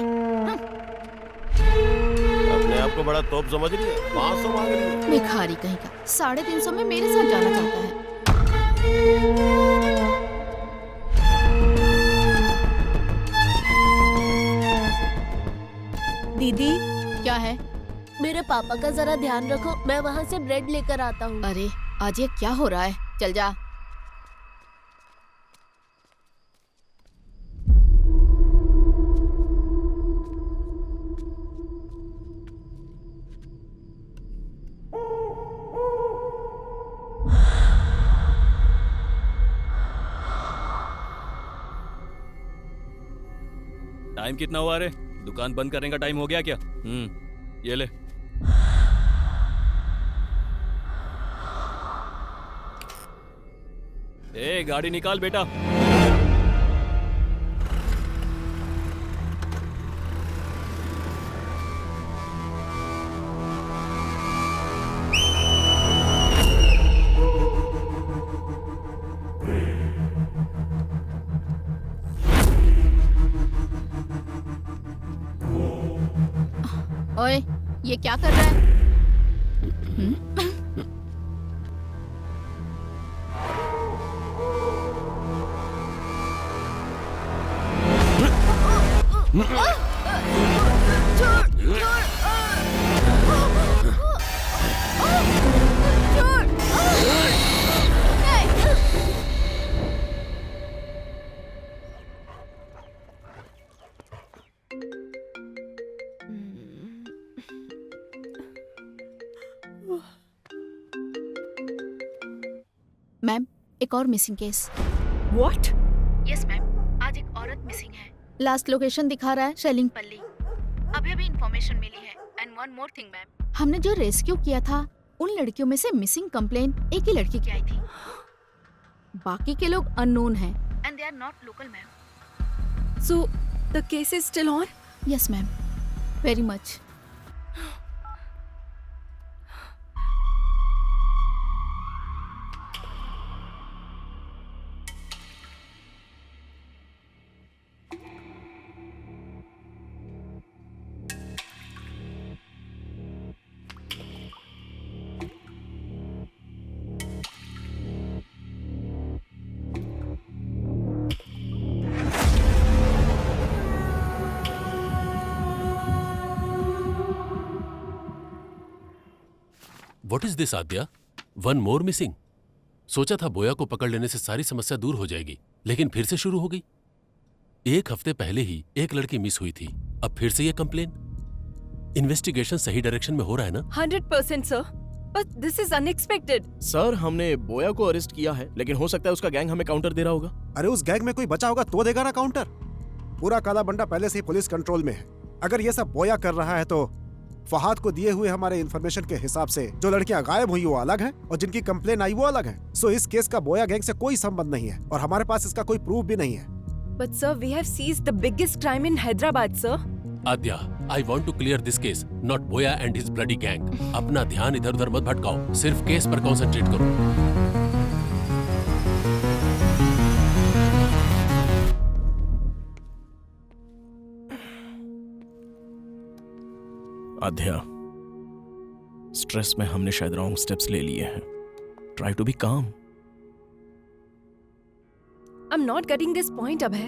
अपने आप को बड़ा तोप समझ रही है, 500 मांग रही है। भिखारी कहीं का 350 में मेरे साथ जाना चाहता है। दीदी क्या है? मेरे पापा का जरा ध्यान रखो, मैं वहाँ से ब्रेड लेकर आता हूँ। अरे आज ये क्या हो रहा है? चल जा। टाइम कितना हुआ रे? दुकान बंद करने का टाइम हो गया क्या? ये ले। ए गाड़ी निकाल बेटा। ओए, ये क्या कर रहा है? मैम, एक और missing case. What? Yes ma'am, आज एक औरत मिसिंग है। लास्ट लोकेशन दिखा रहा है शेलिंगपल्ली। अभी इंफॉर्मेशन मिली है। And one more thing ma'am, हमने जो रेस्क्यू किया था उन लड़कियों में से मिसिंग कंप्लेन एक ही लड़की की आई थी। बाकी के लोग अननोन हैं and they are not local ma'am. So the case is still on? Yes ma'am, very much. What is this, Aadya? One more missing. सोचा था बोया को पकड़ लेने से सारी समस्या दूर हो जाएगी, लेकिन फिर से शुरू हो गई। एक हफ्ते पहले ही एक लड़की मिस हुई थी, अब फिर से ये कंप्लेन। इन्वेस्टिगेशन सही डायरेक्शन में हो रहा है ना? 100% sir, but this is unexpected. Sir, हमने बोया को अरेस्ट किया है, लेकिन हो सकता है उसका गैंग हमें काउंटर दे रहा होगा। अरे उस गैंग में कोई बचा होगा तो देगा ना काउंटर। पूरा काला बंडा पहले से ही पुलिस कंट्रोल में है। अगर ये सब बोया कर रहा है तो फहाद को दिए हुए हमारे इंफॉर्मेशन के हिसाब से जो लड़कियां गायब हुई वो अलग हैं और जिनकी कंप्लेन आई वो अलग है। सो इस केस का बोया गैंग से कोई संबंध नहीं है और हमारे पास इसका कोई प्रूफ भी नहीं है। But sir, we have seized the biggest crime in Hyderabad sir. Aadya, I want to clear this case, not Boya and his bloody gang. अपना ध्यान इधर उधर मत भटकाओ, सिर्फ केस पर कंसंट्रेट करो। आध्या, स्ट्रेस में हमने शायद रॉन्ग स्टेप्स ले लिए हैं। ट्राई टू बी काम। I am not getting this point. अब है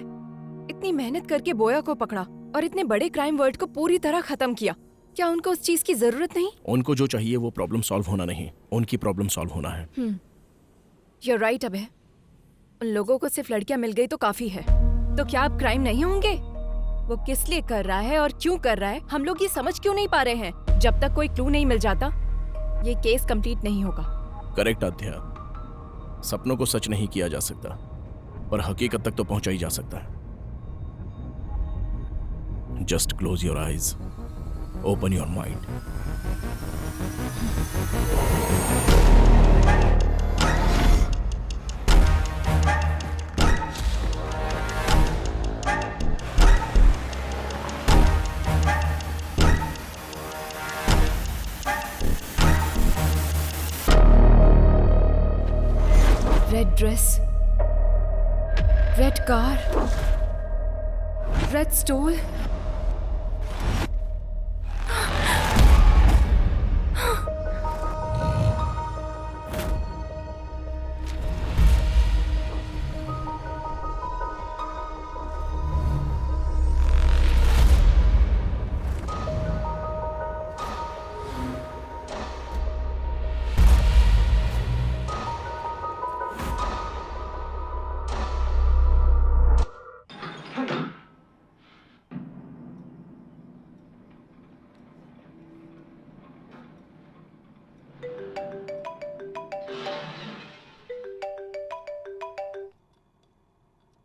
इतनी मेहनत करके बोया को पकड़ा और इतने बड़े क्राइम वर्ल्ड को पूरी तरह खत्म किया, क्या उनको उस चीज की जरूरत नहीं? उनको जो चाहिए वो प्रॉब्लम सॉल्व होना नहीं, उनकी प्रॉब्लम सॉल्व होना है। You're right अब है। उन लोगों को सिर्फ लड़कियां मिल गई तो काफी है। तो क्या अब क्राइम नहीं होंगे? वो किस लिए कर रहा है और क्यों कर रहा है, हम लोग ये समझ क्यों नहीं पा रहे हैं? जब तक कोई क्लू नहीं मिल जाता ये केस कंप्लीट नहीं होगा। करेक्ट आध्या, सपनों को सच नहीं किया जा सकता, पर हकीकत तक तो पहुंचा ही जा सकता है। Just close your eyes, open your mind. Red dress, red car, red stole.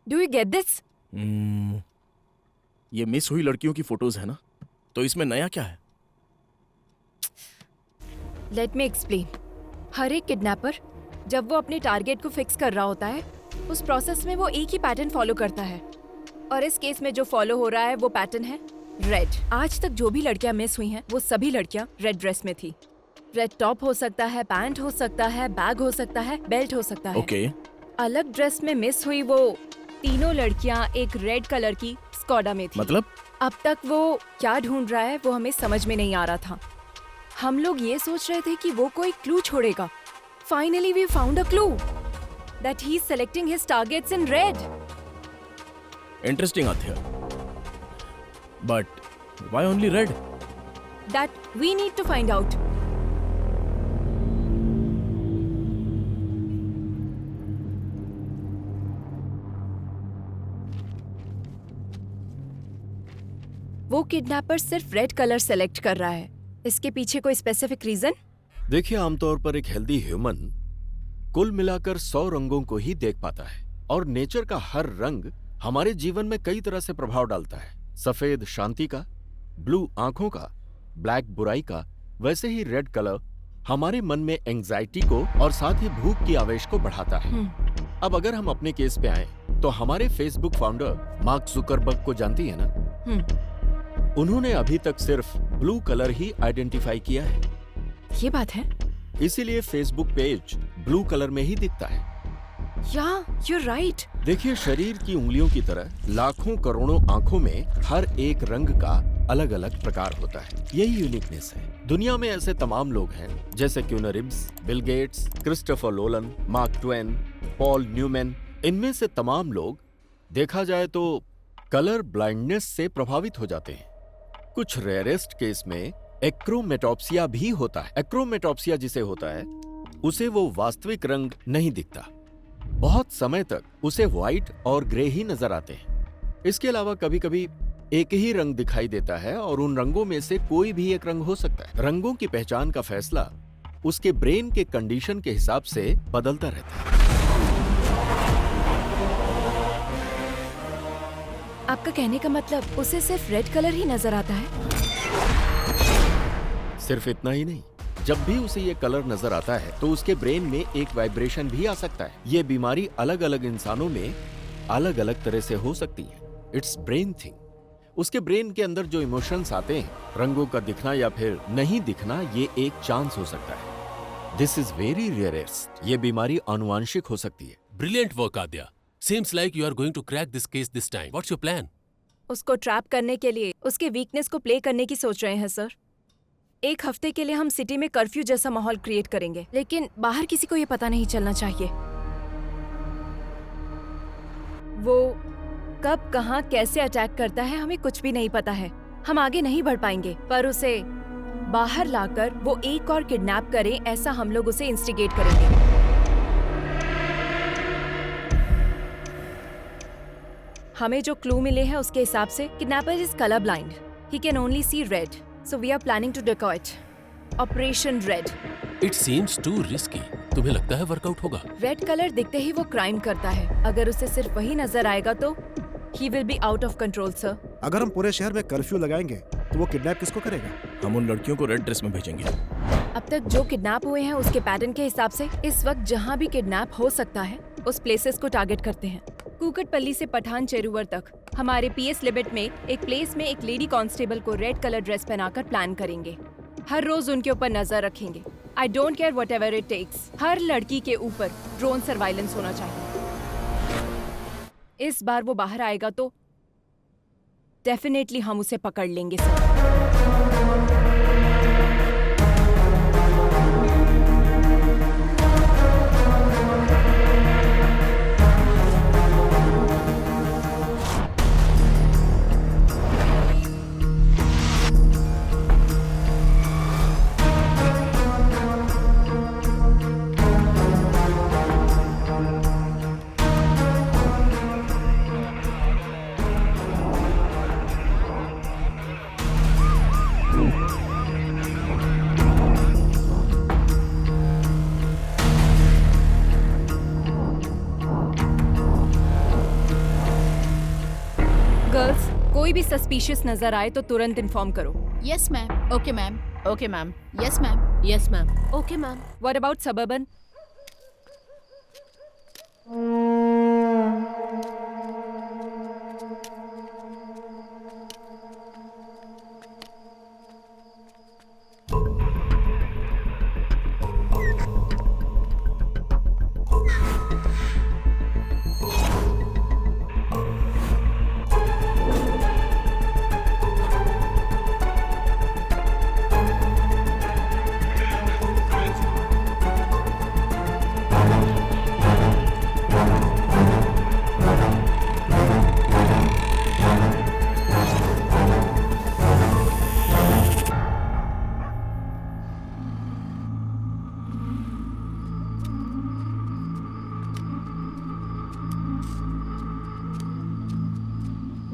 Do you get this? ये मिस हुई लड़कियों की फोटोज है ना, तो इसमें नया क्या है? Let me explain. हर एक किडनैपर जब वो अपने टारगेट को फिक्स कर रहा होता है, उस प्रोसेस में वो एक ही पैटर्न फॉलो करता है, और इस केस में जो फॉलो हो रहा है वो पैटर्न है रेड। आज तक जो भी लड़कियां मिस हुई हैं, वो सभी लड़कियां रेड ड्रेस में थी। रेड टॉप हो सकता है, पैंट हो सकता है, बैग हो सकता है, बेल्ट हो सकता है। Okay. अलग ड्रेस में मिस हुई वो तीनों लड़कियां एक रेड कलर की स्कॉडा में थी। मतलब? अब तक वो क्या ढूंढ रहा है वो हमें समझ में नहीं आ रहा था। हम लोग ये सोच रहे थे कि वो कोई क्लू छोड़ेगा। Finally we found a clue that he's selecting his targets in red. Interesting, Athya. But why only red? That we need to find out. वो किडनैपर सिर्फ रेड कलर सेलेक्ट कर रहा है। इसके पीछे कोई स्पेसिफिक रीजन? देखिए, आमतौर पर एक हेल्दी ह्यूमन कुल मिलाकर 100 रंगों को ही देख पाता है, और नेचर का हर रंग हमारे जीवन में कई तरह से प्रभाव डालता है। सफेद शांति का, ब्लू आंखों का, ब्लैक बुराई का, वैसे ही रेड कलर हमारे मन में एंजाइटी को और साथ ही भूख की आवेश को बढ़ाता है। अब अगर हम अपने केस पे आए, तो हमारे फेसबुक फाउंडर मार्क जुकरबर्ग को जानती है ना? उन्होंने अभी तक सिर्फ ब्लू कलर ही आइडेंटिफाई किया है। ये बात है। इसीलिए फेसबुक पेज ब्लू कलर में ही दिखता है। you're right. देखिए, शरीर की उंगलियों की तरह लाखों करोड़ों आंखों में हर एक रंग का अलग अलग प्रकार होता है। यही यूनिकनेस है। दुनिया में ऐसे तमाम लोग हैं, जैसे Keanu Reeves, Bill Gates, Christopher Nolan, Mark Twain, Paul Newman. इनमें से तमाम लोग देखा जाए तो कलर ब्लाइंडनेस से प्रभावित हो जाते हैं। कुछ रेयरेस्ट केस में एक्रोमेटॉप्सिया भी होता है। एक्रोमेटॉप्सिया जिसे होता है, उसे वो वास्तविक रंग नहीं दिखता। बहुत समय तक उसे व्हाइट और ग्रे ही नजर आते हैं। इसके अलावा कभी कभी एक ही रंग दिखाई देता है, और उन रंगों में से कोई भी एक रंग हो सकता है। रंगों की पहचान का फैसला उसके ब्रेन के कंडीशन के हिसाब से बदलता रहता है। आपका कहने का मतलब उसे सिर्फ रेड कलर ही नजर आता है? सिर्फ इतना ही नहीं, जब भी उसे ये कलर नजर आता है तो उसके ब्रेन में एक वाइब्रेशन भी आ सकता है। ये बीमारी अलग अलग इंसानों में अलग अलग तरह से हो सकती है। It's brain thing. उसके ब्रेन के अंदर जो इमोशंस आते हैं, रंगों का दिखना या फिर नहीं दिखना, ये एक चांस हो सकता है। This is very rarest. ये बीमारी आनुवांशिक हो सकती है। Brilliant work Aadya. Seems like you are going to crack this case this time. What's your plan? उसको ट्रैप करने के लिए उसके वीकनेस को प्ले करने की सोच रहे हैं सर। एक हफ्ते के लिए हम सिटी में कर्फ्यू जैसा माहौल क्रिएट करेंगे, लेकिन बाहर किसी को ये पता नहीं चलना चाहिए। वो कब, कहाँ, कैसे अटैक करता है, हमें कुछ भी नहीं पता है। हम आगे नहीं बढ़ पाएंगे, पर उसे बाहर लाकर वो एक और किडनैप करे, ऐसा हम लोग उसे इंस्टिगेट करेंगे। हमें जो क्लू मिले हैं उसके हिसाब से kidnapper is colour blind. He can only see red, so we are planning to decoy it. Operation red. It seems too risky. तुम्हें लगता है वर्कआउट होगा? रेड कलर दिखते ही वो क्राइम करता है। अगर उसे सिर्फ वही नजर आएगा तो he will be out of control, sir. अगर हम पूरे शहर में कर्फ्यू लगाएंगे तो वो किडनैप किसको करेगा? हम उन लड़कियों को रेड ड्रेस में भेजेंगे। अब तक जो किडनैप हुए हैं उसके पैटर्न के हिसाब से इस वक्त जहाँ भी किडनैप हो सकता है उस प्लेसेस को टारगेट करते हैं। कुकटपल्ली से पठान चेरुवर तक हमारे पीएस लिमिट में एक प्लेस में एक लेडी कांस्टेबल को रेड कलर ड्रेस पहनाकर प्लान करेंगे। हर रोज उनके ऊपर नजर रखेंगे। I don't care whatever it takes. हर लड़की के ऊपर ड्रोन सर्वाइलेंस होना चाहिए। इस बार वो बाहर आएगा तो डेफिनेटली हम उसे पकड़ लेंगे सर। गर्ल्स, कोई भी सस्पिशियस नजर आए तो तुरंत इन्फॉर्म करो। Yes ma'am. Okay ma'am. Okay ma'am. Yes ma'am. Yes ma'am. Okay ma'am. What about suburban?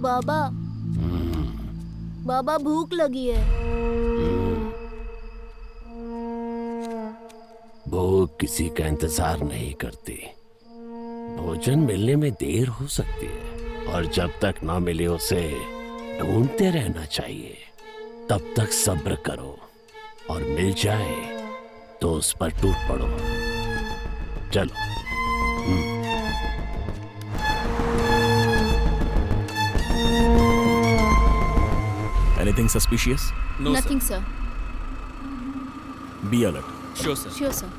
बाबा, बाबा भूख लगी है। भूख किसी का इंतजार नहीं करती। भोजन मिलने में देर हो सकती है और जब तक ना मिले उसे ढूंढते रहना चाहिए। तब तक सब्र करो और मिल जाए तो उस पर टूट पड़ो। चलो। Anything suspicious? No, Nothing, sir. Be alert. Sure, sir. Sure, sir.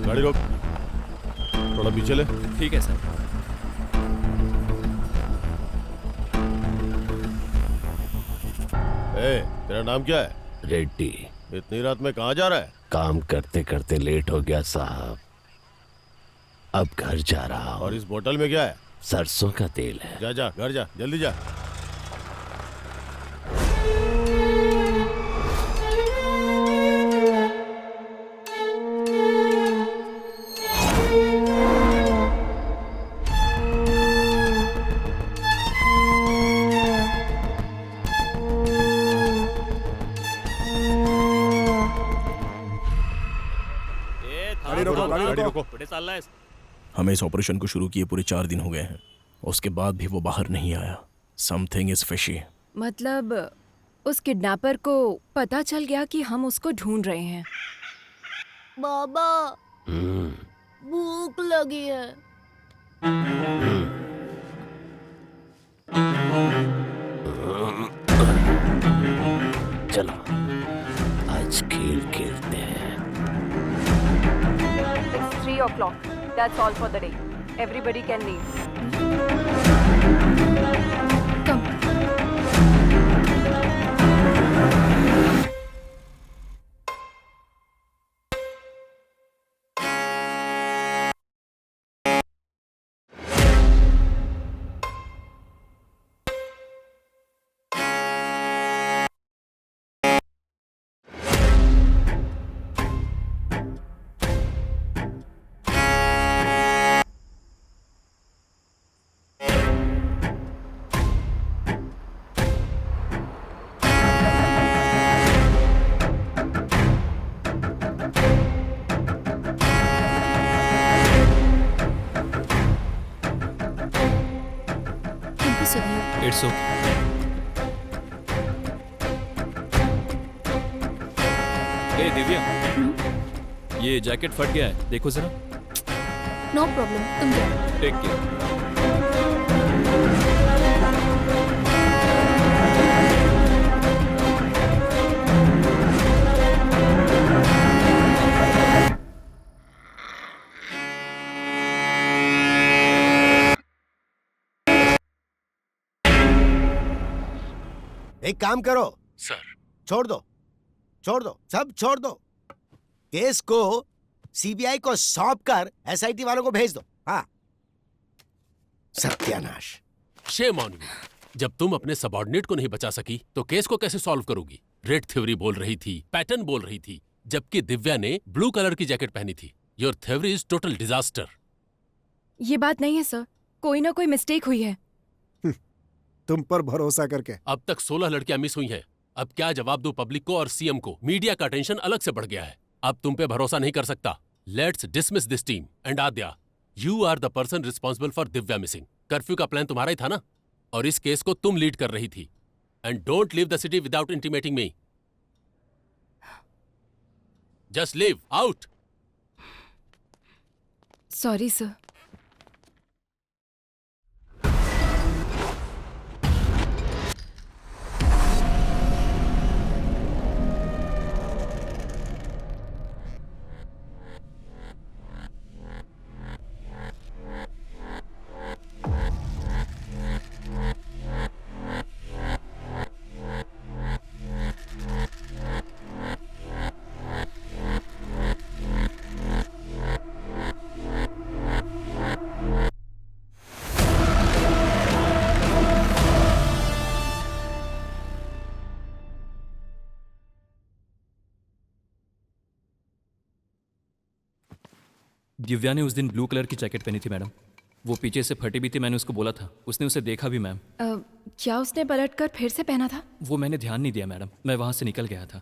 गाड़ी रोक, थोड़ा पीछे ले। ठीक है सर। तेरा नाम क्या है? रेड्डी। इतनी रात में कहाँ जा रहा है? काम करते करते लेट हो गया साहब, अब घर जा रहा हूँ। और इस बोतल में क्या है? सरसों का तेल है। जा जा, घर जा, जल्दी जा। गाड़ी रोको। बड़े साल है। हमें इस ऑपरेशन को शुरू किए पूरे 4 दिन हो गए हैं, उसके बाद भी वो बाहर नहीं आया। Something is fishy. मतलब उस किडनैपर को पता चल गया कि हम उसको ढूंढ रहे हैं। बाबा, भूख लगी है। चलो आज खेल खेलते हैं। It's 3 o'clock. That's all for the day. Everybody can leave. Come. It's okay. ए दिव्या, ये जैकेट फट गया है, देखो जरा। नो प्रॉब्लम, तुम जाओ। Take care. एक काम करो सर। छोड़ दो सब छोड़ दो। केस को सीबीआई को सौंप कर एसआईटी वालों को भेज दो। हाँ, सत्यानाश। Shame on you. जब तुम अपने सबऑर्डिनेट को नहीं बचा सकी तो केस को कैसे सॉल्व करोगी? रेड थ्योरी बोल रही थी, पैटर्न बोल रही थी, जबकि दिव्या ने ब्लू कलर की जैकेट पहनी थी। Your theory is total disaster. ये बात नहीं है सर, कोई ना कोई मिस्टेक हुई है। तुम पर भरोसा करके। अब तक 16 लड़कियां मिस हुई हैं। अब क्या जवाब दो पब्लिक को और सीएम को? मीडिया का टेंशन अलग से बढ़ गया है। अब तुम पे भरोसा नहीं कर सकता। Let's dismiss this team and Aadya, you are the person responsible for Divya missing. Curfew का प्लान तुम्हारा ही था ना, और इस केस को तुम लीड कर रही थी। And don't leave the city without intimating me. Just leave out. Sorry sir. Divya ने उस दिन ब्लू कलर की जैकेट पहनी थी मैडम। वो पीछे से फटी भी थी, मैंने उसको बोला था, उसने उसे देखा भी मैम। क्या उसने पलटकर फिर से पहना था? वो मैंने ध्यान नहीं दिया मैडम, मैं वहां से निकल गया था।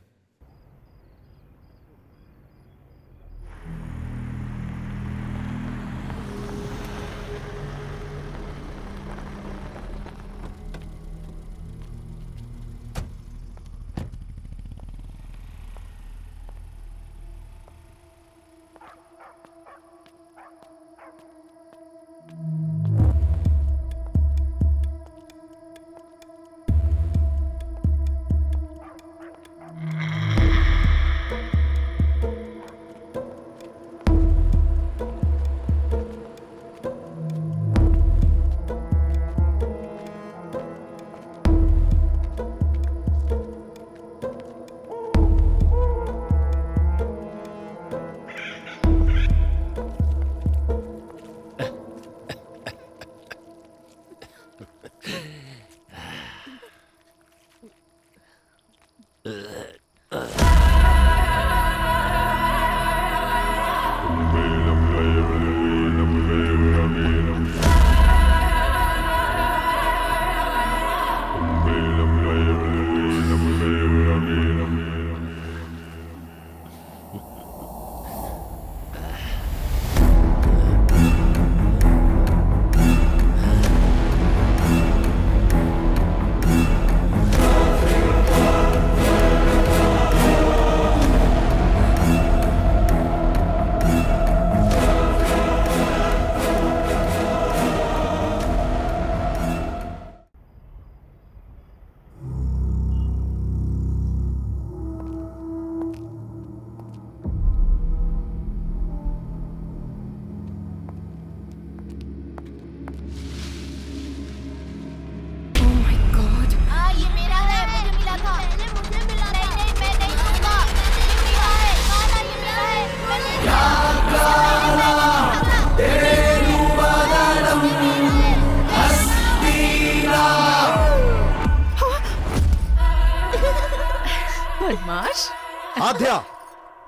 बदमाश। आद्या,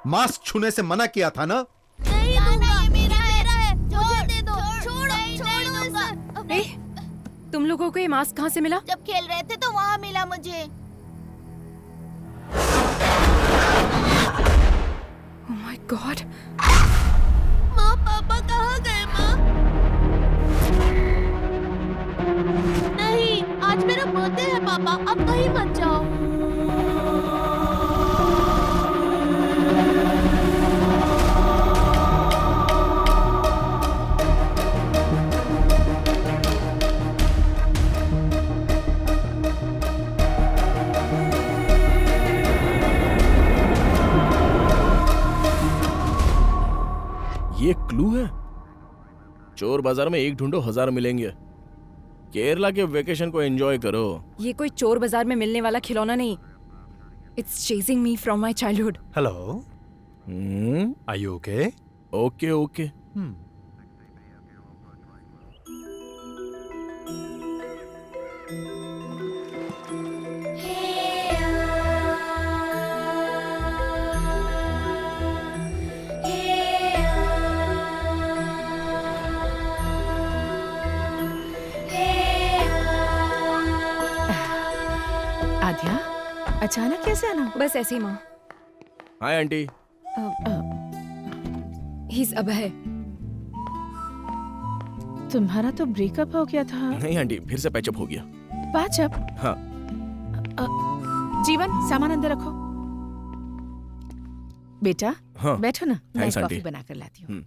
मास्क छूने से मना किया था ना? नहीं दूंगा, ये मेरा है। छोड़ दे दो, छोड़ो दूंगा। तुम लोगों को ये मास्क कहाँ से मिला? जब खेल रहे थे तो वहाँ मिला मुझे। Oh my God! माँ पापा कहाँ गए माँ? नहीं, आज मेरा ये क्लू है? चोर बाजार में एक ढूंढो 1000 मिलेंगे। केरला के वेकेशन को एंजॉय करो। ये कोई चोर बाजार में मिलने वाला खिलौना नहीं। It's chasing me from my childhood. Hello, are you okay? Okay okay. Aadya, अचानक कैसे आना? बस ऐसे ही माँ। Hi aunty. He's अभय। तुम्हारा तो ब्रेकअप हो गया था। नहीं आंटी, फिर से पैचअप हो गया। पैचअप? हाँ। जीवन, सामान अंदर रखो। बेटा, हाँ। बैठो ना, मैं थैंक्स कॉफी आंटी। बना कर लाती हूँ।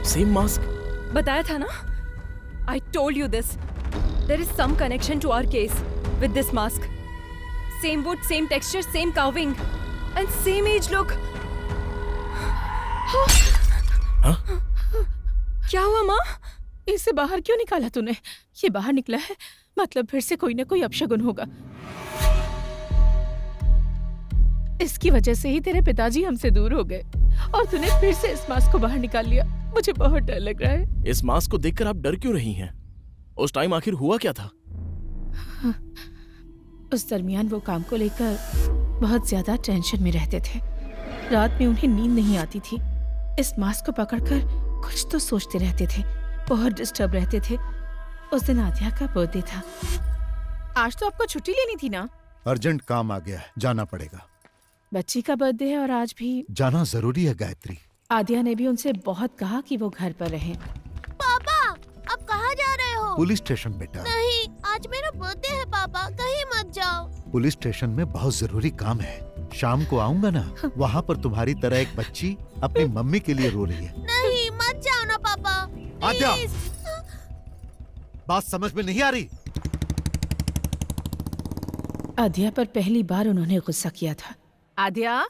Same mask? बताया था ना? I told you this. There is some connection to our case with this mask. Same wood, same texture, same carving, and same age look. हाँ? क्या हुआ माँ? इसे बाहर क्यों निकाला तूने? ये बाहर निकला है, मतलब फिर से कोई ना कोई अपशगुन होगा। इसकी वजह से ही तेरे पिताजी हमसे दूर हो गए और तूने फिर से इस मास्क को बाहर निकाल लिया। मुझे बहुत डर लग रहा है। इस मास्क को देखकर आप डर क्यों रही हैं? उस टाइम आखिर हुआ क्या था? उस दरमियान वो काम को लेकर बहुत ज्यादा टेंशन में रहते थे। रात में उन्हें नींद नहीं आती थी। इस मास्क को पकड़कर कुछ तो सोचते रहते थे, बहुत डिस्टर्ब रहते थे। उस दिन आद्या का बर्थडे था। आज तो आपको छुट्टी लेनी थी ना? अर्जेंट काम आ गया है, जाना पड़ेगा। बच्ची का बर्थडे है और आज भी जाना जरूरी है गायत्री। आद्या ने भी उनसे बहुत कहा कि वो घर पर रहें। पापा, अब कहाँ जा रहे हो? पुलिस स्टेशन बेटा। नहीं, आज मेरा बर्थडे है पापा, कहीं मत जाओ। पुलिस स्टेशन में बहुत जरूरी काम है। शाम को आऊंगा ना, वहाँ पर तुम्हारी तरह एक बच्ची अपनी मम्मी के लिए रो रही है। नहीं, मत जाओ ना पापा। आद्या, बात समझ में नहीं आ रही? आद्या पर पहली बार उन्होंने गुस्सा किया था। आद्या,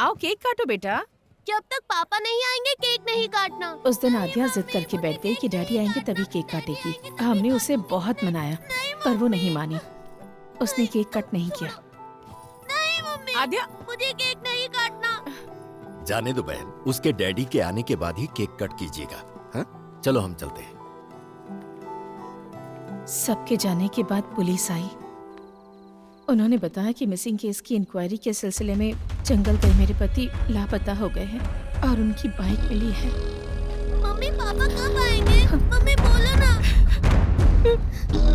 आओ केक काटो बेटा। जब तक पापा नहीं आएंगे केक नहीं काटना। उस दिन आद्या जिद करके बैठ गई कि डैडी आएंगे तभी केक काटेगी। हमने उसे बहुत मनाया पर वो नहीं मानी। उसने केक कट नहीं किया। नहीं मम्मी, आद्या, मुझे केक नहीं काटना। जाने दो बहन, उसके डैडी के आने के बाद ही केक कट कीजिएगा। हाँ, चलो हम चलते हैं। सबके जाने के बाद पुलिस आई। उन्होंने बताया कि मिसिंग केस की इंक्वायरी के सिलसिले में जंगल गए मेरे पति लापता हो गए हैं और उनकी बाइक मिली है। मम्मी, पापा कब आएंगे? मम्मी बोलो ना।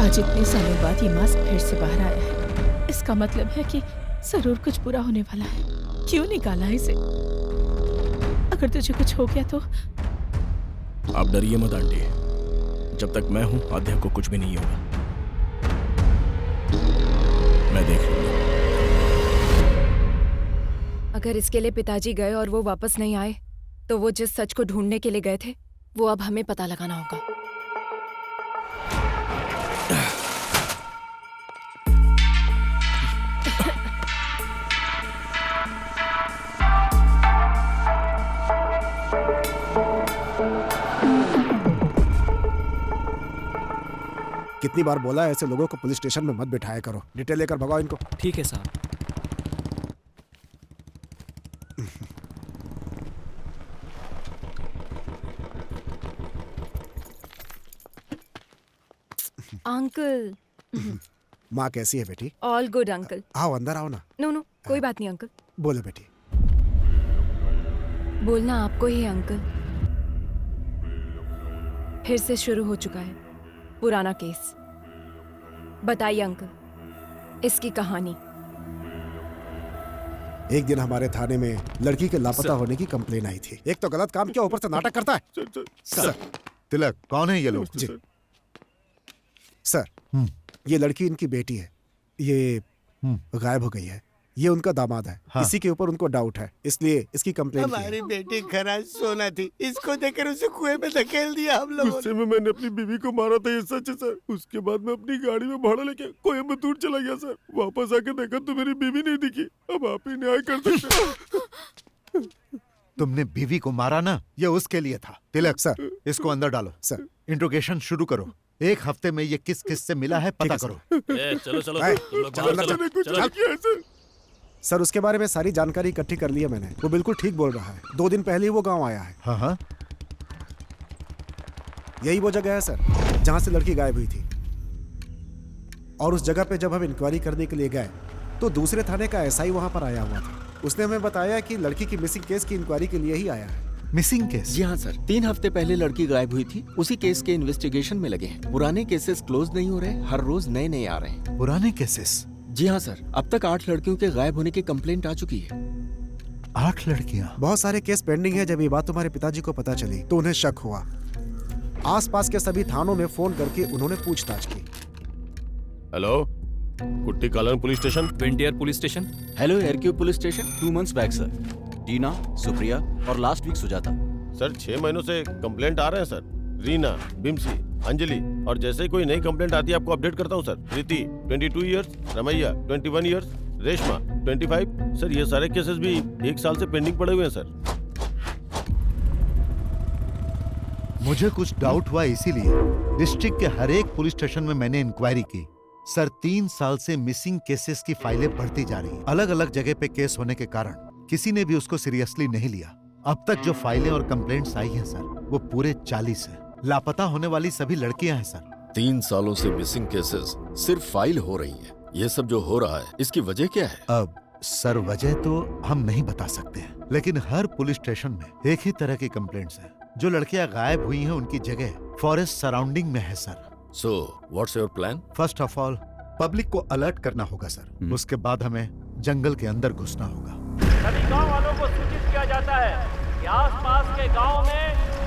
आज इतने सालों बाद ये मास्क फिर से बाहर आया है। इसका मतलब है कि जरूर कुछ बुरा होने वाला है। क्यों निकाला इसे? अगर तुझे कुछ हो गया तो? आप डरिए मत आंटी, जब तक मैं हूँ आद्या को कुछ भी नहीं होगा। मैं देख लूंगा। अगर इसके लिए पिताजी गए और वो वापस नहीं आए तो वो जिस सच को ढूंढने के लिए गए थे वो अब हमें पता लगाना होगा। कितनी बार बोला है ऐसे लोगों को पुलिस स्टेशन में मत बिठाया करो। डिटेल लेकर भगाओ इनको। ठीक है साहब। अंकल। माँ कैसी है बेटी? All good uncle. आओ अंदर आओ ना। नो कोई बात नहीं अंकल। बोलो बेटी। बोलना आपको ही है अंकल। फिर से शुरू हो चुका है पुराना केस। बताइए अंकल इसकी कहानी। एक दिन हमारे थाने में लड़की के लापता होने की कंप्लेन आई थी। एक तो गलत काम किया, ऊपर से नाटक करता है। सर तिलक कौन है ये लोग? जी सर, ये लड़की इनकी बेटी है। ये गायब हो गई है। ये उनका दामाद है। हाँ। इसी के ऊपर उनको डाउट है, इसलिए इसकी कंप्लेन की है। हमारी बेटी खरा सोना थी, इसको देखकर उसे कुएं में धकेल दिया हम लोगों गुस्से में मैंने अपनी बीवी को मारा था, ये सच है सर। उसके बाद मैं अपनी गाड़ी में भाड़ा लेके कोयम्बतूर चला गया सर। वापस आके देखा तो मेरी बीवी नहीं दिखी। अब आप ही न्याय कर सकते। तुमने बीवी को मारा ना, ये उसके लिए था। तिलक सर, इसको अंदर डालो। सर इंट्रोगेशन शुरू करो। एक हफ्ते में ये किस किस से मिला है पता करो। चलो चलो तुम लोग बाहर चलो। सर उसके बारे में सारी जानकारी इकट्ठी कर ली है मैंने। वो बिल्कुल ठीक बोल रहा है। 2 दिन पहले ही वो गांव आया है। हाँ हाँ, यही वो जगह है सर जहां से लड़की गायब हुई थी। और उस जगह पे जब हम इंक्वायरी करने के लिए गए तो दूसरे थाने का एसआई वहां पर आया हुआ था। उसने हमें बताया कि लड़की की मिसिंग केस की इंक्वायरी के लिए ही आया है। Missing case? जी हाँ सर, 3 हफ्ते पहले लड़की गायब हुई थी। उसी केस के इन्वेस्टिगेशन में लगे हैं। पुराने केसेस क्लोज नहीं हो रहे, हर रोज नए नए आ रहे हैं। पुराने केसेस? जी हाँ सर, अब तक 8 लड़कियों के गायब होने की कंप्लेंट आ चुकी है। 8 लड़कियां? बहुत सारे केस पेंडिंग है। जब ये बात तुम्हारे पिताजी को पता चली तो उन्हें शक हुआ। आसपास के सभी थानों में फोन करके उन्होंने पूछताछ की। हेलो, कुट्टी कालन पुलिस स्टेशन। वेंटियर पुलिस स्टेशन। हेलो एयरक्यू police station. 2 months back sir. Tina, Supriya और लास्ट वीक सुजाता। सर 6 महीनों से कंप्लेंट आ रहे हैं सर। रीना, बिम्सी, अंजलि, और जैसे ही कोई नई कंप्लेंट आती है आपको अपडेट करता हूँ sir. Preeti 22 years, Ramaiah 21 years, Reshma 25। Sir ये सारे केसेस भी 1 साल से पेंडिंग पड़े हुए हैं सर। मुझे कुछ डाउट हुआ, इसीलिए डिस्ट्रिक्ट के हर एक पुलिस स्टेशन में मैंने इंक्वायरी की। सर 3 साल से मिसिंग केसेस की फाइलें बढ़ती जा रही। अलग अलग जगह पे केस होने के कारण किसी ने भी उसको सीरियसली नहीं लिया। अब तक जो फाइलें और कंप्लेंट्स आई हैं सर, वो पूरे 40 है। लापता होने वाली सभी लड़कियां हैं सर। 3 सालों से मिसिंग केसेस सिर्फ फाइल हो रही हैं। ये सब जो हो रहा है इसकी वजह क्या है? अब सर वजह तो हम नहीं बता सकते हैं, लेकिन हर पुलिस स्टेशन में एक ही तरह की कंप्लेंट्स हैं। जो लड़कियां गायब हुई हैं उनकी जगह फॉरेस्ट सराउंडिंग में है sir. So what's your plan? First of all public को अलर्ट करना होगा सर। उसके बाद हमें जंगल के अंदर घुसना होगा। सभी गांव वालों को सूचित किया जाता है कि आसपास के गांव में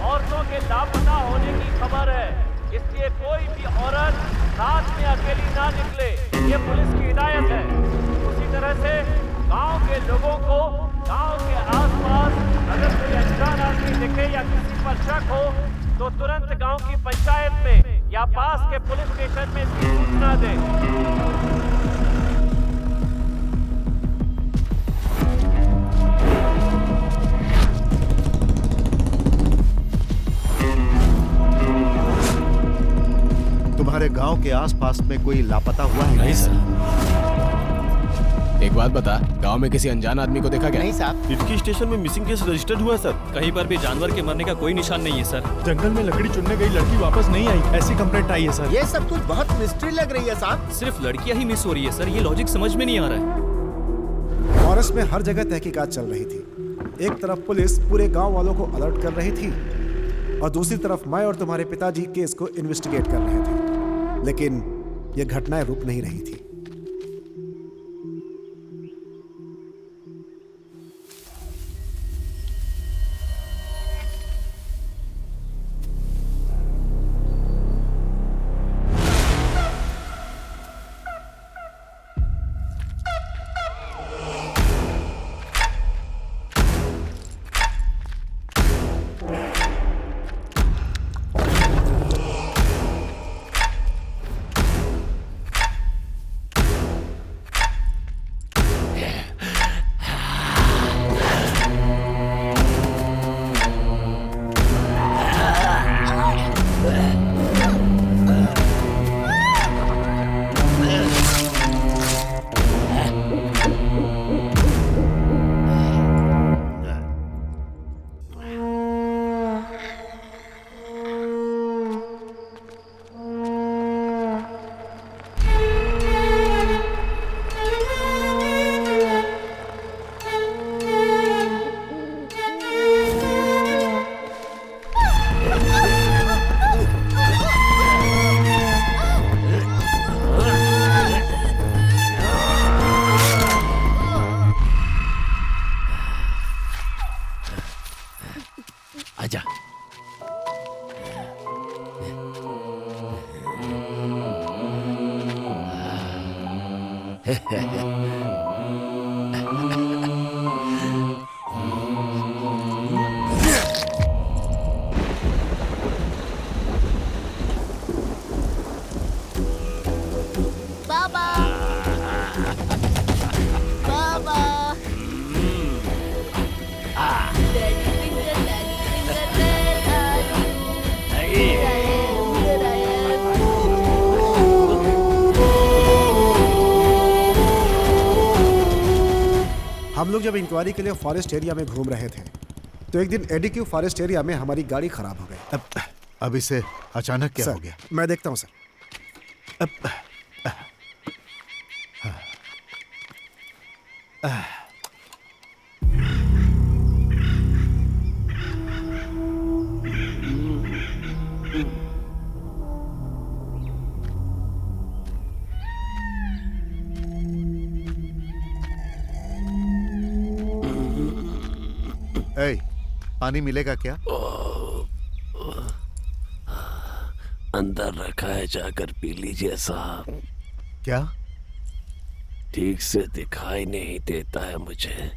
औरतों के लापता होने की खबर है, इसलिए कोई भी औरत रात में अकेली ना निकले, ये पुलिस की हिदायत है। उसी तरह से गांव के लोगों को गांव के आसपास अगर कोई अनजान आदमी दिखे या किसी पर शक हो तो तुरंत गांव की पंचायत में या पास के पुलिस स्टेशन में इसकी सूचना दें। तुम्हारे गांव के आसपास में कोई लापता हुआ है? नहीं सर। एक बात बता, गांव में किसी अनजान आदमी को देखा क्या? नहीं साहब। इटकी स्टेशन में मिसिंग केस रजिस्टर्ड हुआ है सर। कहीं पर भी जानवर के मरने का कोई निशान नहीं है सर। जंगल में लकड़ी चुनने गई लड़की वापस नहीं आई, ऐसी कंप्लेंट आई है सर। ये सब कुछ बहुत मिस्ट्री लग रही है साहब। सिर्फ लड़कियां ही मिस हो रही है सर, ये लॉजिक समझ में नहीं आ रहा है। फॉरेस्ट में हर जगह तहकीकात चल रही थी। एक तरफ पुलिस पूरे गांव वालों को अलर्ट कर रही थी और दूसरी तरफ मैं और तुम्हारे पिताजी केस को इन्वेस्टिगेट कर रहे थे, लेकिन ये घटनाएं रुक नहीं रही थी। बाबा बाबा हम लोग जब इंक्वायरी के लिए फॉरेस्ट एरिया में घूम रहे थे तो एक दिन एडीक्यू फॉरेस्ट एरिया में हमारी गाड़ी खराब हो गई। अब इसे अचानक क्या हो गया? मैं देखता हूँ सर। पानी मिलेगा क्या? अंदर रखा है, जाकर पी लीजिए साहब। क्या? ठीक से दिखाई नहीं देता है मुझे।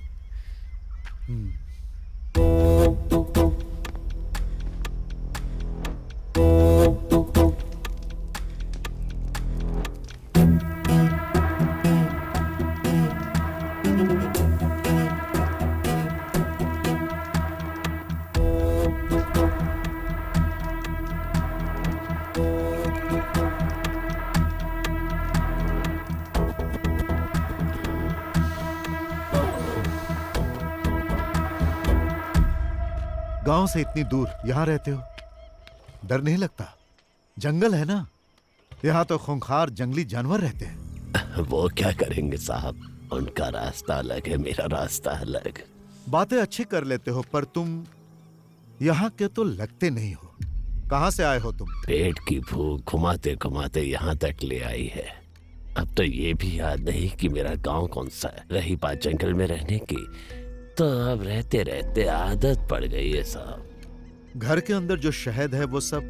गांव से इतनी दूर यहां रहते हो, डर नहीं लगता? जंगल है ना, यहाँ तो खूंखार जंगली जानवर रहते हैं। वो क्या करेंगे साहब, उनका रास्ता अलग है, मेरा रास्ता अलग। बातें अच्छी कर लेते हो पर तुम यहाँ के तो लगते नहीं हो। कहाँ से आए हो तुम? पेट की भूख घुमाते घुमाते यहाँ तक ले आई है। अब तो ये भी याद नहीं कि मेरा गांव कौन सा है। रही बात जंगल में रहने की, तो अब रहते रहते आदत पड़ गई है साहब। घर के अंदर जो शहद है वो सब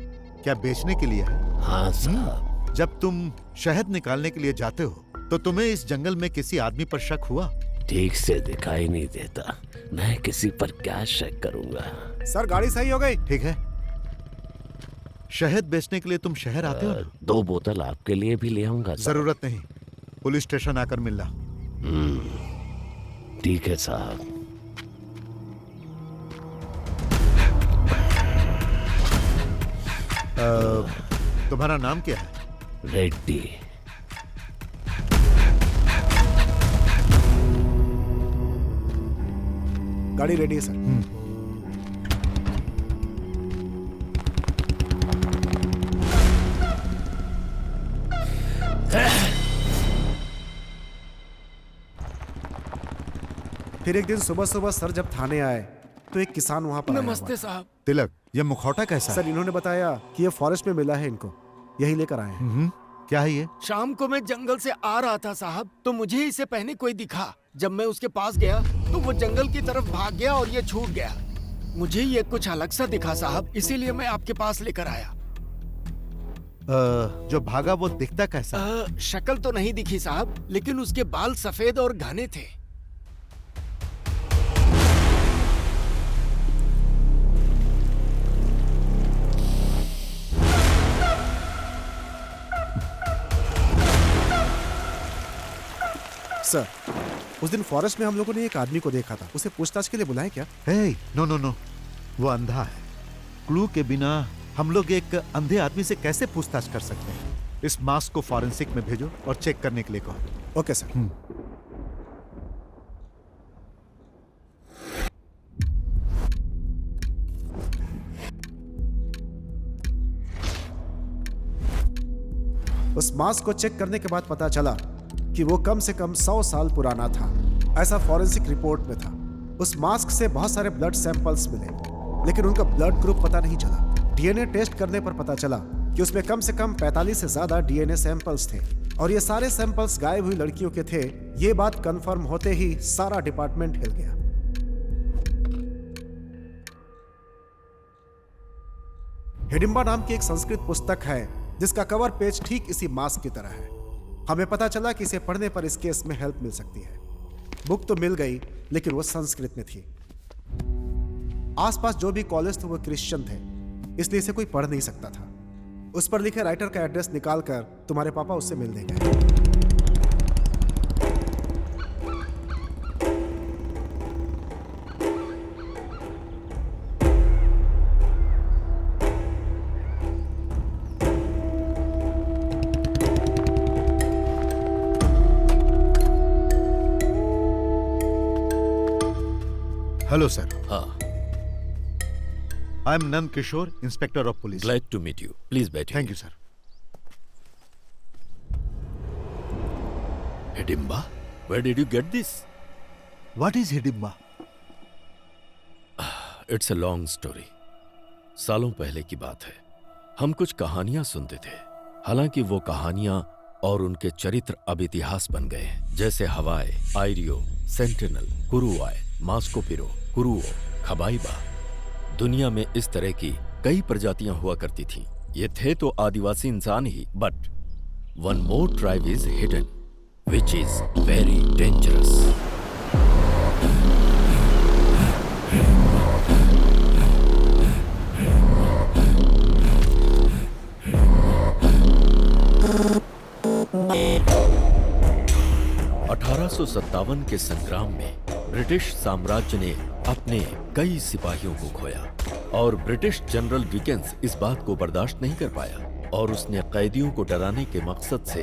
क्या बेचने के लिए है? हाँ साहब। जब तुम शहद निकालने के लिए जाते हो तो तुम्हें इस जंगल में किसी आदमी पर शक हुआ? ठीक से दिखाई नहीं देता, मैं किसी पर क्या शक करूंगा। सर गाड़ी सही हो गई। ठीक है, शहद बेचने के लिए तुम शहर आते हो? 2 बोतल आपके लिए भी ले आऊंगा। जरूरत नहीं, पुलिस स्टेशन आकर मिलना। ठीक है साहब। तुम्हारा नाम क्या है? रेड्डी। गाड़ी रेडी है सर। फिर एक दिन सुबह सुबह सर जब थाने आए तो एक किसान वहाँ पर नमस्ते साहब। तिलक, ये मुखौटा कैसा सर? इन्होंने बताया कि ये फॉरेस्ट में मिला है इनको, यही लेकर आए हैं। क्या है ये? शाम को मैं जंगल से आ रहा था साहब, तो मुझे इसे पहने कोई दिखा। जब मैं उसके पास गया तो वो जंगल की तरफ भाग गया और ये छूट गया। मुझे ये कुछ अलग सा दिखा साहब, इसीलिए मैं आपके पास लेकर आया। जो भागा वो दिखता कैसा? शक्ल तो नहीं दिखी साहब, लेकिन उसके बाल सफेद और घने थे। सर, उस दिन फॉरेस्ट में हम लोगों ने एक आदमी को देखा था, उसे पूछताछ के लिए बुलाएं क्या? नो, वो अंधा है। क्लू के बिना हम लोग एक अंधे आदमी से कैसे पूछताछ कर सकते हैं? इस मास्क को फॉरेंसिक में भेजो और चेक करने के लिए कहो। Okay sir. उस मास्क को चेक करने के बाद पता चला कि वो कम से कम 100 साल पुराना था, ऐसा फॉरेंसिक रिपोर्ट में था। उस मास्क से बहुत सारे ब्लड सैंपल्स मिले, लेकिन उनका ब्लड ग्रुप पता नहीं चला। डीएनए टेस्ट करने पर पता चला कि उसमें कम से कम 45 से ज्यादा डीएनए सैंपल्स थे और ये सारे सैंपल्स गायब हुई लड़कियों के थे। ये बात कंफर्म होते ही सारा डिपार्टमेंट हिल गया। हिडिंबा नाम की एक संस्कृत पुस्तक है जिसका कवर पेज ठीक इसी मास्क की तरह है। हमें पता चला कि इसे पढ़ने पर इस केस में हेल्प मिल सकती है। बुक तो मिल गई, लेकिन वो संस्कृत में थी। आसपास जो भी कॉलेज थे वो क्रिश्चियन थे, इसलिए इसे कोई पढ़ नहीं सकता था। उस पर लिखे राइटर का एड्रेस निकालकर तुम्हारे पापा उससे मिलने गए। Hello sir. हाँ। I am Nand Kishore, inspector of police. Glad to meet you. Please बैठिए। Thank you sir. Hidimba, where did you get this? What is Hidimba? It's a long story. सालों पहले की बात है। हम कुछ कहानियां सुनते थे। हालांकि वो कहानियां और उनके चरित्र अब इतिहास बन गए हैं, जैसे हवाई, आयरियो, सेंटिनल, कुरुआय, मास्कोपिरो, कुरुओ, खबाइबा। दुनिया में इस तरह की कई प्रजातियां हुआ करती थीं। ये थे तो आदिवासी इंसान ही, but one more tribe is hidden, which is very dangerous. (1857) के संग्राम में ब्रिटिश साम्राज्य ने अपने कई सिपाहियों को खोया और ब्रिटिश जनरल विकेंस इस बात को बर्दाश्त नहीं कर पाया और उसने कैदियों को डराने के मकसद से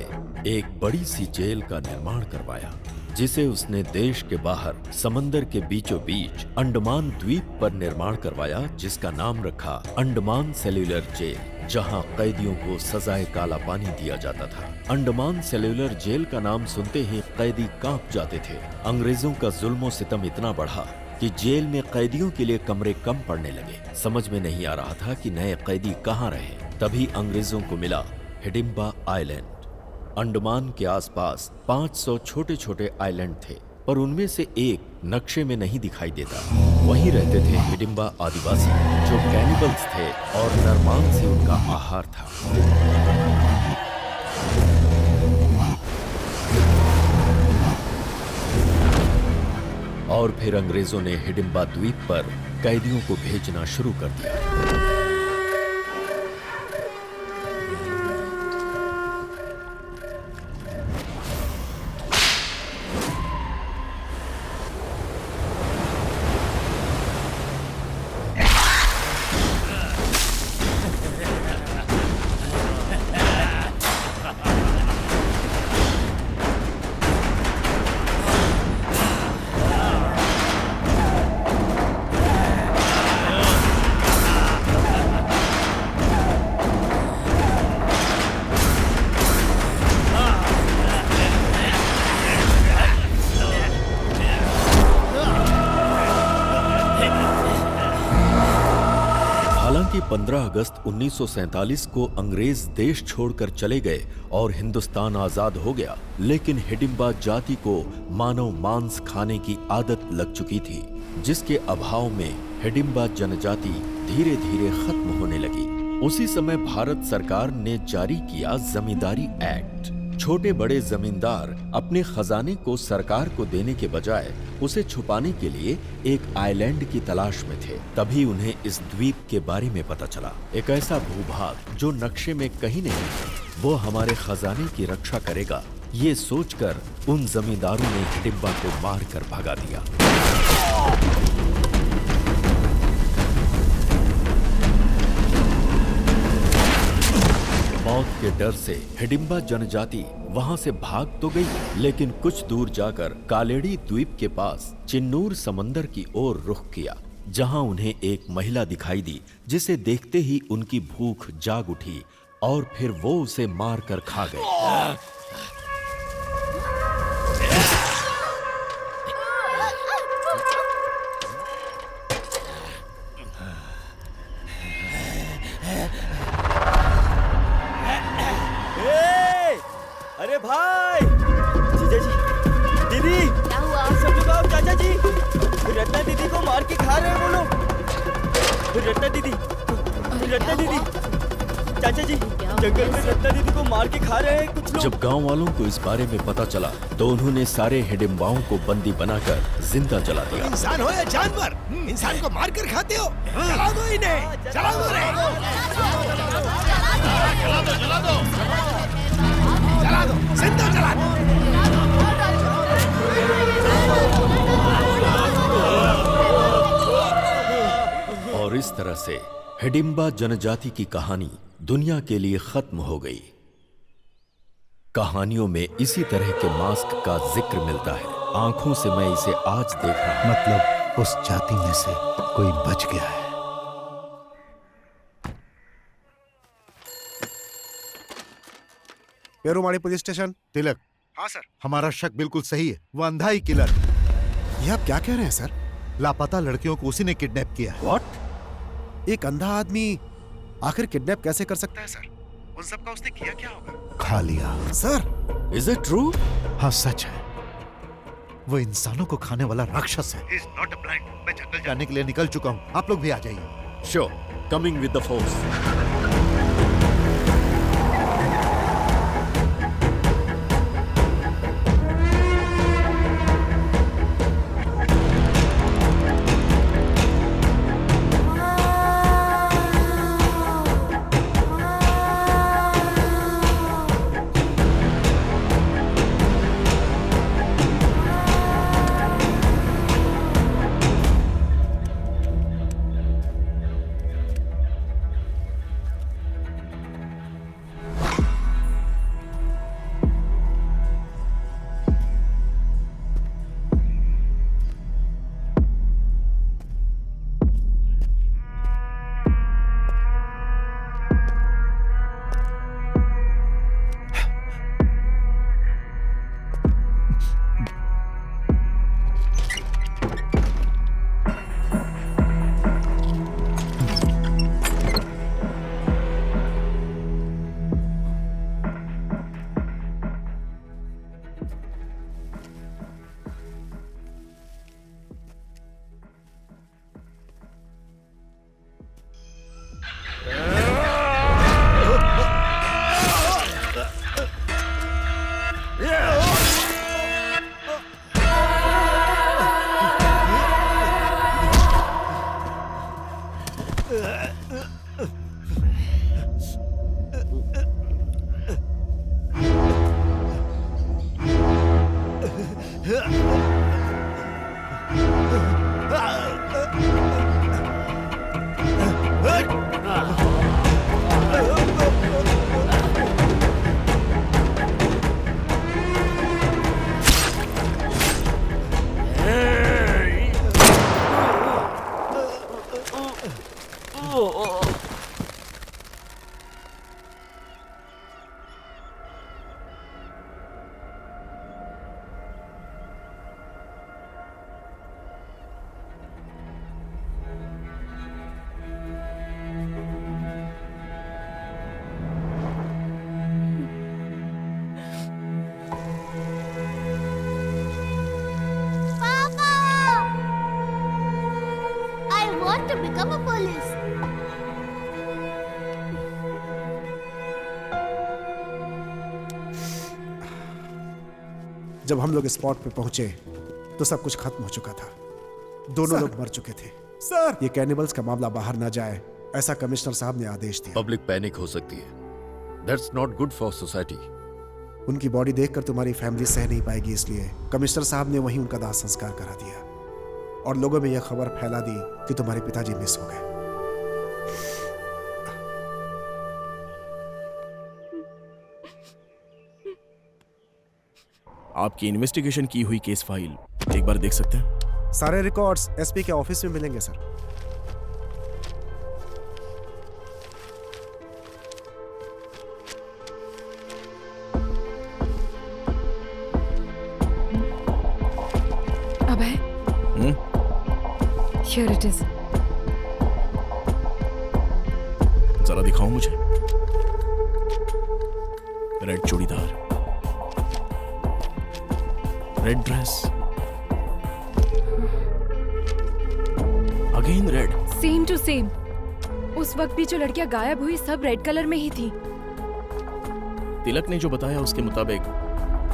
एक बड़ी सी जेल का निर्माण करवाया, जिसे उसने देश के बाहर समंदर के बीचों बीच अंडमान द्वीप पर निर्माण करवाया, जिसका नाम रखा अंडमान सेल्यूलर जेल, जहां कैदियों को सजाए काला पानी दिया जाता था। अंडमान सेल्यूलर जेल का नाम सुनते ही कैदी कांप जाते थे। अंग्रेजों का जुल्म सितम इतना बढ़ा कि जेल में कैदियों के लिए कमरे कम पड़ने लगे। समझ में नहीं आ रहा था कि नए कैदी कहाँ रहे। तभी अंग्रेजों को मिला हिडिंबा आइलैंड। अंडमान के आसपास 500 छोटे छोटे आइलैंड थे, पर उनमें से एक नक्शे में नहीं दिखाई देता। वहीं रहते थे हिडिंबा आदिवासी, जो कैनिबल्स थे और नरमान से उनका आहार था। और फिर अंग्रेजों ने हिडिंबा द्वीप पर कैदियों को भेजना शुरू कर दिया। हालांकि 15 अगस्त 1947 को अंग्रेज देश छोड़कर चले गए और हिंदुस्तान आजाद हो गया, लेकिन हिडिंबा जाति को मानव मांस खाने की आदत लग चुकी थी, जिसके अभाव में हिडिंबा जनजाति धीरे धीरे खत्म होने लगी। उसी समय भारत सरकार ने जारी किया जमींदारी एक्ट। छोटे बड़े जमींदार अपने खजाने को सरकार को देने के बजाय उसे छुपाने के लिए एक आइलैंड की तलाश में थे। तभी उन्हें इस द्वीप के बारे में पता चला। एक ऐसा भूभाग जो नक्शे में कहीं नहीं है, वो हमारे खजाने की रक्षा करेगा। ये सोचकर उन जमींदारों ने हिडिंबा को मारकर भगा दिया। मौत के डर से हिडिंबा जनजाति वहां से भाग तो गई, लेकिन कुछ दूर जाकर कालेड़ी द्वीप के पास चिन्नूर समंदर की ओर रुख किया, जहां उन्हें एक महिला दिखाई दी, जिसे देखते ही उनकी भूख जाग उठी और फिर वो उसे मारकर खा गए। अरे भाई, जीजा जी, दीदी, क्या हुआ? सब लोग आओ, चाचा जी, रत्ना दीदी को मार के खा रहे हैं वो लोग। रत्ना दीदी, रत्ना दीदी, चाचा जी जंगल में रत्ना दीदी को मार के खा रहे हैं कुछ लोग। जब गांव वालों को इस बारे में पता चला तो उन्होंने सारे हिडिंबाओं को बंदी बनाकर जिंदा जला दिया। इंसान हो या जानवर, इंसान को मार कर खाते हो। जला दो इन्हें, जला दो रे। जला दो, जिंदा जला दो। और इस तरह से हिडिंबा जनजाति की कहानी दुनिया के लिए खत्म हो गई। कहानियों में इसी तरह के मास्क का जिक्र मिलता है। आंखों से मैं इसे आज देख रहा हूं। मतलब उस जाति में से कोई बच गया है। पेरुमाड़ी पुलिस स्टेशन। तिलक। हाँ सर। हमारा शक बिल्कुल सही है, वो अंधा ही किलर। ये आप क्या कह रहे हैं सर? लापता लड़कियों को उसी ने किडनैप किया है। What? एक अंधा आदमी आखिर किडनैप कैसे कर सकता है सर? उन सब का उसने किया क्या होगा? खा लिया। Sir, is it true? हाँ सच है। वो इंसानों को खाने वाला राक्षस है। He's not a blind. मैं जंगल जाने के लिए निकल चुका हूँ, आप लोग भी आ जाइए। Sure, coming with the force. To become a police. जब हम लोग स्पॉट पे पहुंचे तो सब कुछ खत्म हो चुका था। दोनों लोग मर चुके थे। सर, ये कैनिबल्स का मामला बाहर ना जाए, ऐसा कमिश्नर साहब ने आदेश दिया। पब्लिक पैनिक हो सकती है। That's not good for society. उनकी बॉडी देखकर तुम्हारी फैमिली सह नहीं पाएगी, इसलिए कमिश्नर साहब ने वहीं उनका दाह संस्कार करा दिया और लोगों में यह खबर फैला दी कि तुम्हारे पिताजी मिस हो गए। आपकी इन्वेस्टिगेशन की हुई केस फाइल एक बार देख सकते हैं? सारे रिकॉर्ड्स एसपी के ऑफिस में मिलेंगे sir. Abhay, Here it is. जरा दिखाओ मुझे। Red churidar, red dress, again red. Same to same. उस वक्त भी जो लड़कियां गायब हुई सब रेड कलर में ही थी। तिलक ने जो बताया उसके मुताबिक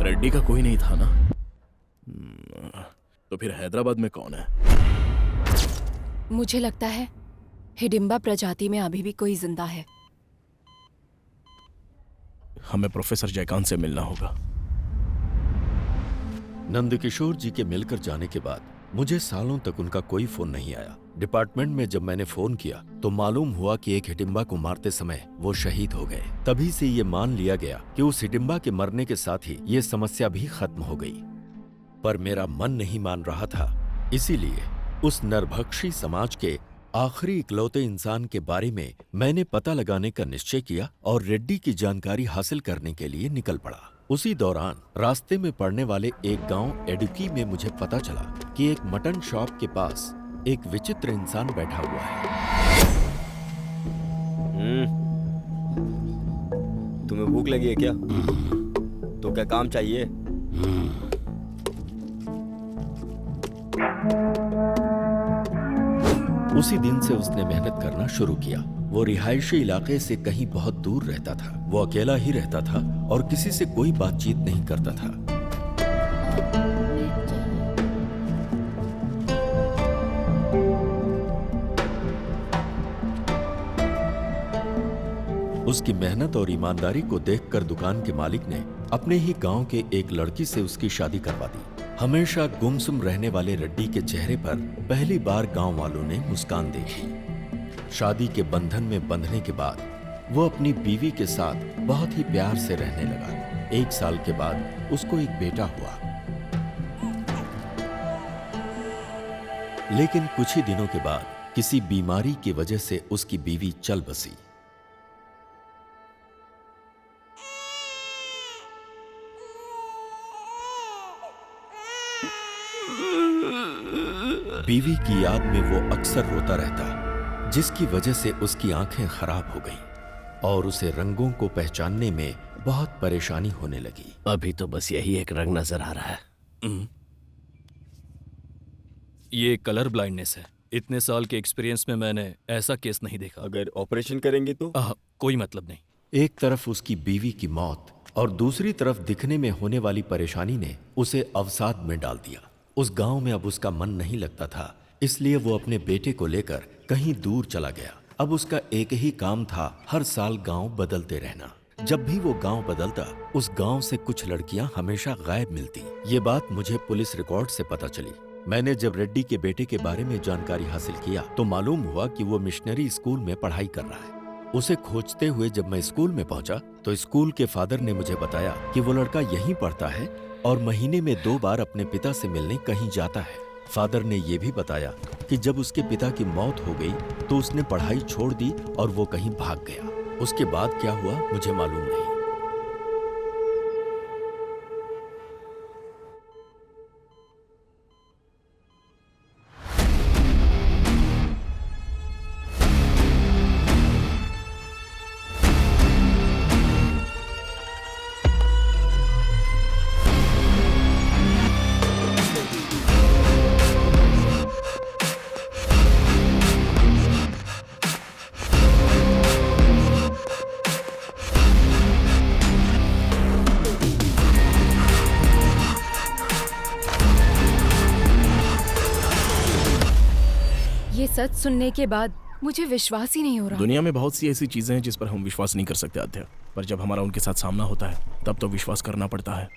रेड्डी का कोई नहीं था ना? तो फिर हैदराबाद में कौन है? मुझे लगता है हिडिंबा प्रजाति में अभी भी कोई जिंदा है। हमें प्रोफेसर जयकांत से मिलना होगा। नंदकिशोर जी के मिलकर जाने के बाद मुझे सालों तक उनका कोई फोन नहीं आया। डिपार्टमेंट में जब मैंने फोन किया तो मालूम हुआ कि एक हिडिंबा को मारते समय वो शहीद हो गए। तभी से ये मान लिया गया कि उस हिडिंबा के मरने के साथ ही ये समस्या भी खत्म हो गई। पर मेरा मन नहीं मान रहा था, इसीलिए उस नरभक्षी समाज के आखिरी इकलौते इंसान के बारे में मैंने पता लगाने का निश्चय किया और रेड्डी की जानकारी हासिल करने के लिए निकल पड़ा। उसी दौरान रास्ते में पड़ने वाले एक गांव एडुकी में मुझे पता चला कि एक मटन शॉप के पास एक विचित्र इंसान बैठा हुआ है। तुम्हें भूख लगी है क्या? तो क्या काम चाहिए? उसी दिन से उसने मेहनत करना शुरू किया। वो रिहायशी इलाके से कहीं बहुत दूर रहता था। वो अकेला ही रहता था और किसी से कोई बातचीत नहीं करता था। उसकी मेहनत और ईमानदारी को देखकर दुकान के मालिक ने अपने ही गांव के एक लड़की से उसकी शादी करवा दी। हमेशा गुमसुम रहने वाले रेड्डी के चेहरे पर पहली बार गांव वालों ने मुस्कान देखी। शादी के बंधन में बंधने के बाद वो अपनी बीवी के साथ बहुत ही प्यार से रहने लगा। 1 साल के बाद उसको एक बेटा हुआ। लेकिन कुछ ही दिनों के बाद किसी बीमारी की वजह से उसकी बीवी चल बसी। बीवी की याद में वो अक्सर रोता रहता, जिसकी वजह से उसकी आंखें खराब हो गईं और उसे रंगों को पहचानने में बहुत परेशानी होने लगी। अभी तो बस यही एक रंग नजर आ रहा है। ये कलर ब्लाइंडनेस है। इतने साल के एक्सपीरियंस में मैंने ऐसा केस नहीं देखा। अगर ऑपरेशन करेंगे तो? कोई मतलब नहीं। एक तरफ उसकी बीवी की मौत और दूसरी तरफ दिखने में होने वाली परेशानी ने उसे अवसाद में डाल दिया। उस गांव में अब उसका मन नहीं लगता था, इसलिए वो अपने बेटे को लेकर कहीं दूर चला गया। अब उसका एक ही काम था, हर साल गांव बदलते रहना। जब भी वो गांव बदलता, उस गांव से कुछ लड़कियां हमेशा गायब मिलती। ये बात मुझे पुलिस रिकॉर्ड से पता चली। मैंने जब रेड्डी के बेटे के बारे में जानकारी हासिल किया तो मालूम हुआ कि वो मिशनरी स्कूल में पढ़ाई कर रहा है। उसे खोजते हुए जब मैं स्कूल में पहुंचा तो स्कूल के फादर ने मुझे बताया कि वो लड़का यहीं पढ़ता है और महीने में 2 बार अपने पिता से मिलने कहीं जाता है। फादर ने यह भी बताया कि जब उसके पिता की मौत हो गई तो उसने पढ़ाई छोड़ दी और वो कहीं भाग गया। उसके बाद क्या हुआ मुझे मालूम नहीं। सच सुनने के बाद मुझे विश्वास ही नहीं हो रहा। दुनिया में बहुत सी ऐसी चीजें हैं जिस पर हम विश्वास नहीं कर सकते आध्या, पर जब हमारा उनके साथ सामना होता है तब तो विश्वास करना पड़ता है।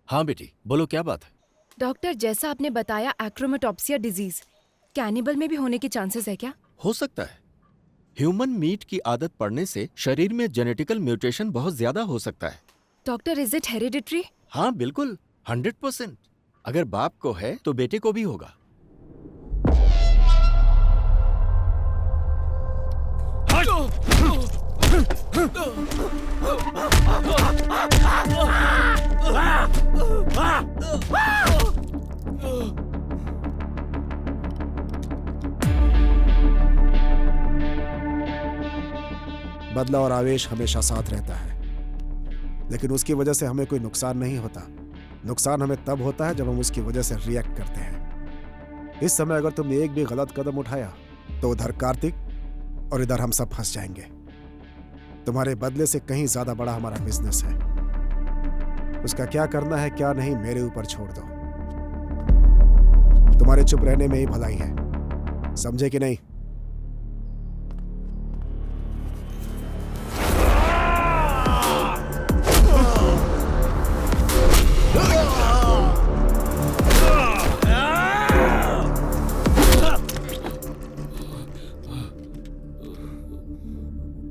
हाँ बेटी, बोलो क्या बात है? डॉक्टर, जैसा आपने बताया एक्रोमेटोप्सिया डिजीज कैनिबल में भी होने के चांसेस है क्या? हो सकता है। ह्यूमन मीट की आदत पड़ने से शरीर में जेनेटिकल म्यूटेशन बहुत ज्यादा हो सकता है। Doctor, is it hereditary? हाँ बिल्कुल, 100%। अगर बाप को है तो बेटे को भी होगा। बदला और आवेश हमेशा साथ रहता है, लेकिन उसकी वजह से हमें कोई नुकसान नहीं होता। नुकसान हमें तब होता है जब हम उसकी वजह से रिएक्ट करते हैं। इस समय अगर तुमने एक भी गलत कदम उठाया तो उधर कार्तिक और इधर हम सब फंस जाएंगे। तुम्हारे बदले से कहीं ज्यादा बड़ा हमारा बिजनेस है। उसका क्या करना है क्या नहीं मेरे ऊपर छोड़ दो। तुम्हारे चुप रहने में ही भलाई है, समझे कि नहीं?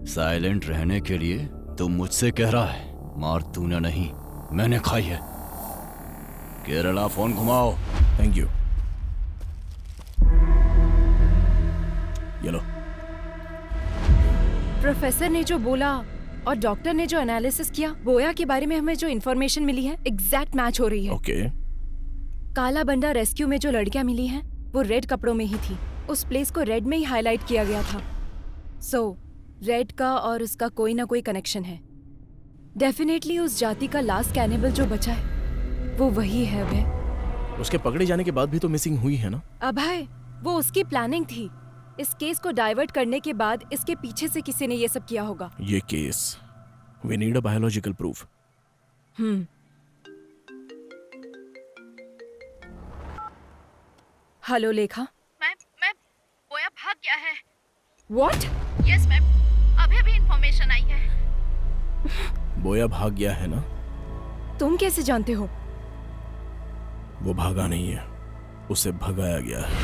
साइलेंट रहने के लिए तू मुझसे कह रहा है, मार तूने नहीं मैंने खाई है। केरला फोन घुमाओ। Thank you. ये लो। प्रोफेसर ने जो बोला और डॉक्टर ने जो एनालिसिस किया, बोया के बारे में हमें जो इन्फॉर्मेशन मिली है एग्जैक्ट मैच हो रही है। ओके। काला बंडा रेस्क्यू में जो लड़कियां मिली हैं वो रेड कपड़ों में ही थी। उस प्लेस को रेड में ही हाईलाइट किया गया था। सो रेड का और उसका कोई ना कोई कनेक्शन है। डेफिनेटली उस जाति का लास्ट कैनिबल जो बचा है वो वही है। अभय, उसके पकड़े जाने के बाद भी तो मिसिंग हुई है ना? अभय, वो उसकी प्लानिंग थी। इस केस को डाइवर्ट करने के बाद इसके पीछे से किसी ने ये सब किया होगा। ये case, we need a biological proof. Hello Lekha. Ma'am, Boya भाग गया है। व्हाट? यस मैम, अभी इंफॉर्मेशन आई है। बोया भाग गया है ना? तुम कैसे जानते हो? वो भागा नहीं है, उसे भगाया गया है।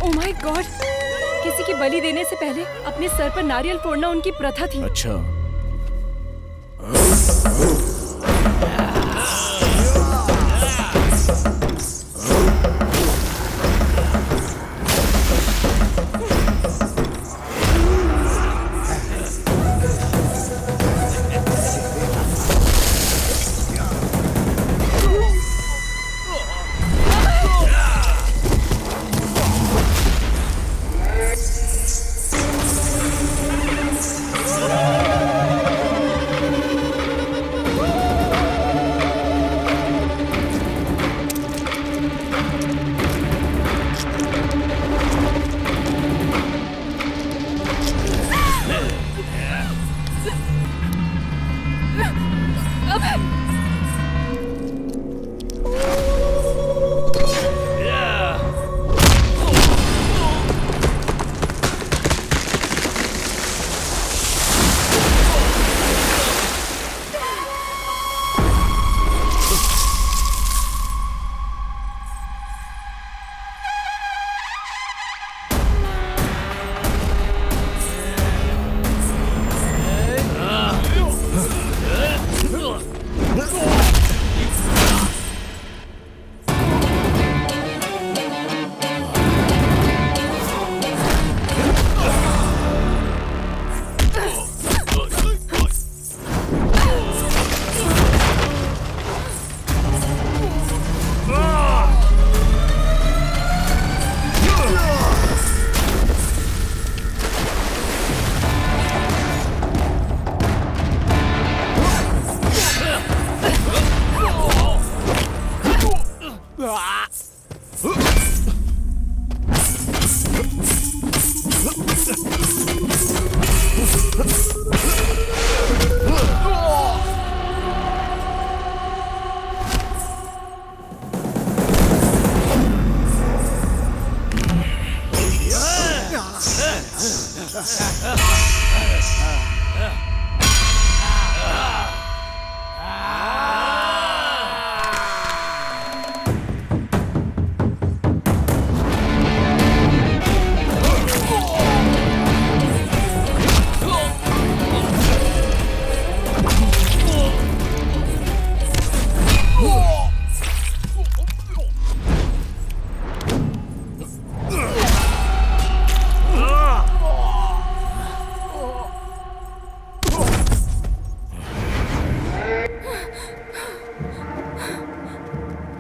ओह माय गॉड, किसी की बलि देने से पहले अपने सर पर नारियल फोड़ना उनकी प्रथा थी। अच्छा।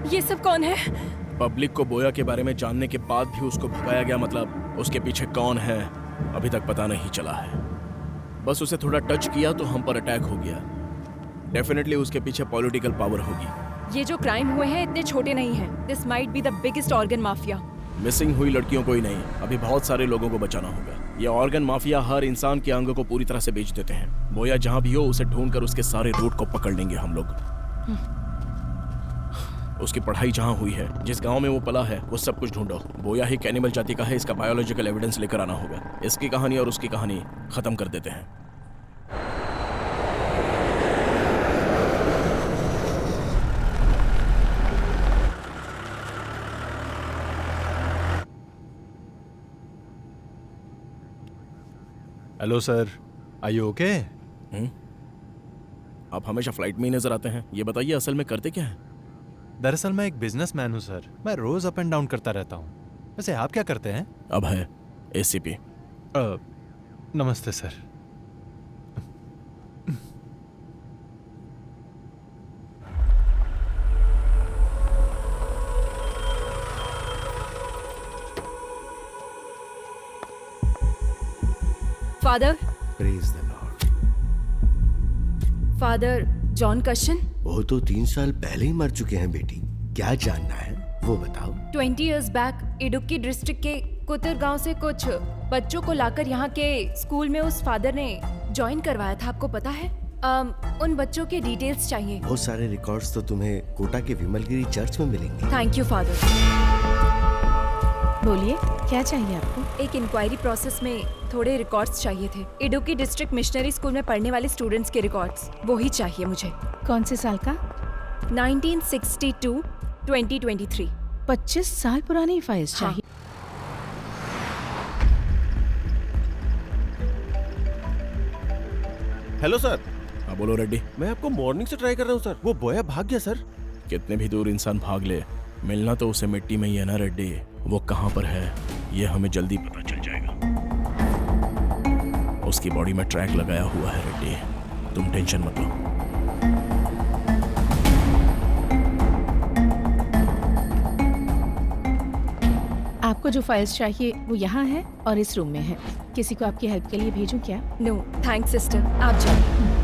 ये सब कौन है? पब्लिक को बोया के बारे में जानने के बाद भी उसको भगाया गया, मतलब उसके पीछे कौन है अभी तक पता नहीं चला है। बस उसे थोड़ा टच किया तो हम पर अटैक हो गया। डेफिनेटली उसके पीछे पॉलिटिकल पावर होगी। ये जो क्राइम हुए हैं इतने छोटे नहीं हैं। This might be the biggest organ mafia. Missing हुई लड़कियों को ही नहीं, अभी बहुत सारे लोगों को बचाना होगा। ये ऑर्गन माफिया हर इंसान के अंग को पूरी तरह से बेच देते हैं। बोया जहां भी हो उसे ढूंढकर उसके सारे रूट को पकड़ लेंगे हम लोग। उसकी पढ़ाई जहां हुई है, जिस गांव में वो पला है, वो सब कुछ ढूंढो। बोया ही कैनिबल जाति का है, इसका बायोलॉजिकल एविडेंस लेकर आना होगा। इसकी कहानी और उसकी कहानी खत्म कर देते हैं। Hello sir, are you okay? आप हमेशा फ्लाइट में ही नजर आते हैं, ये बताइए असल में करते क्या हैं? दरअसल मैं एक बिजनेसमैन हूँ सर, मैं रोज अप एंड डाउन करता रहता हूँ। वैसे आप क्या करते हैं? अब है एसीपी। नमस्ते सर। Father, praise the lord. Father John कशन। वो तो 3 साल पहले ही मर चुके हैं बेटी। क्या जानना है वो बताओ। 20 years बैक इडुक्की डिस्ट्रिक्ट के कुतर गांव से कुछ बच्चों को लाकर यहाँ के स्कूल में उस फादर ने ज्वाइन करवाया था, आपको पता है? उन बच्चों के डिटेल्स चाहिए। बहुत सारे रिकॉर्ड्स तो तुम्हें कोटा के विमलगिरी चर्च में मिलेंगे। Thank you father. बोलिए, क्या चाहिए आपको? एक इंक्वायरी प्रोसेस में थोड़े रिकॉर्ड्स चाहिए थे। इडुक्की डिस्ट्रिक्ट मिशनरी स्कूल में पढ़ने वाले स्टूडेंट्स के रिकॉर्ड्स, वो ही चाहिए मुझे। कौन से साल का? 1962 2023। 25 साल पुरानी फाइल्स चाहिए। Hello sir. हाँ बोलो रेड्डी। मैं आपको मॉर्निंग से ट्राई कर रहा हूँ सर, वो बोया भाग गया सर। कितने भी दूर इंसान भाग ले, मिलना तो उसे मिट्टी में ही है ना रेड्डी। वो कहाँ पर है ये हमें जल्दी पता चल जाएगा। उसकी बॉडी में ट्रैक लगाया हुआ है रेड्डी, तुम टेंशन मत लो। आपको जो फाइल्स चाहिए वो यहाँ है और इस रूम में है। किसी को आपकी हेल्प के लिए भेजूं क्या? नो थैंक्स सिस्टर, आप जाइए।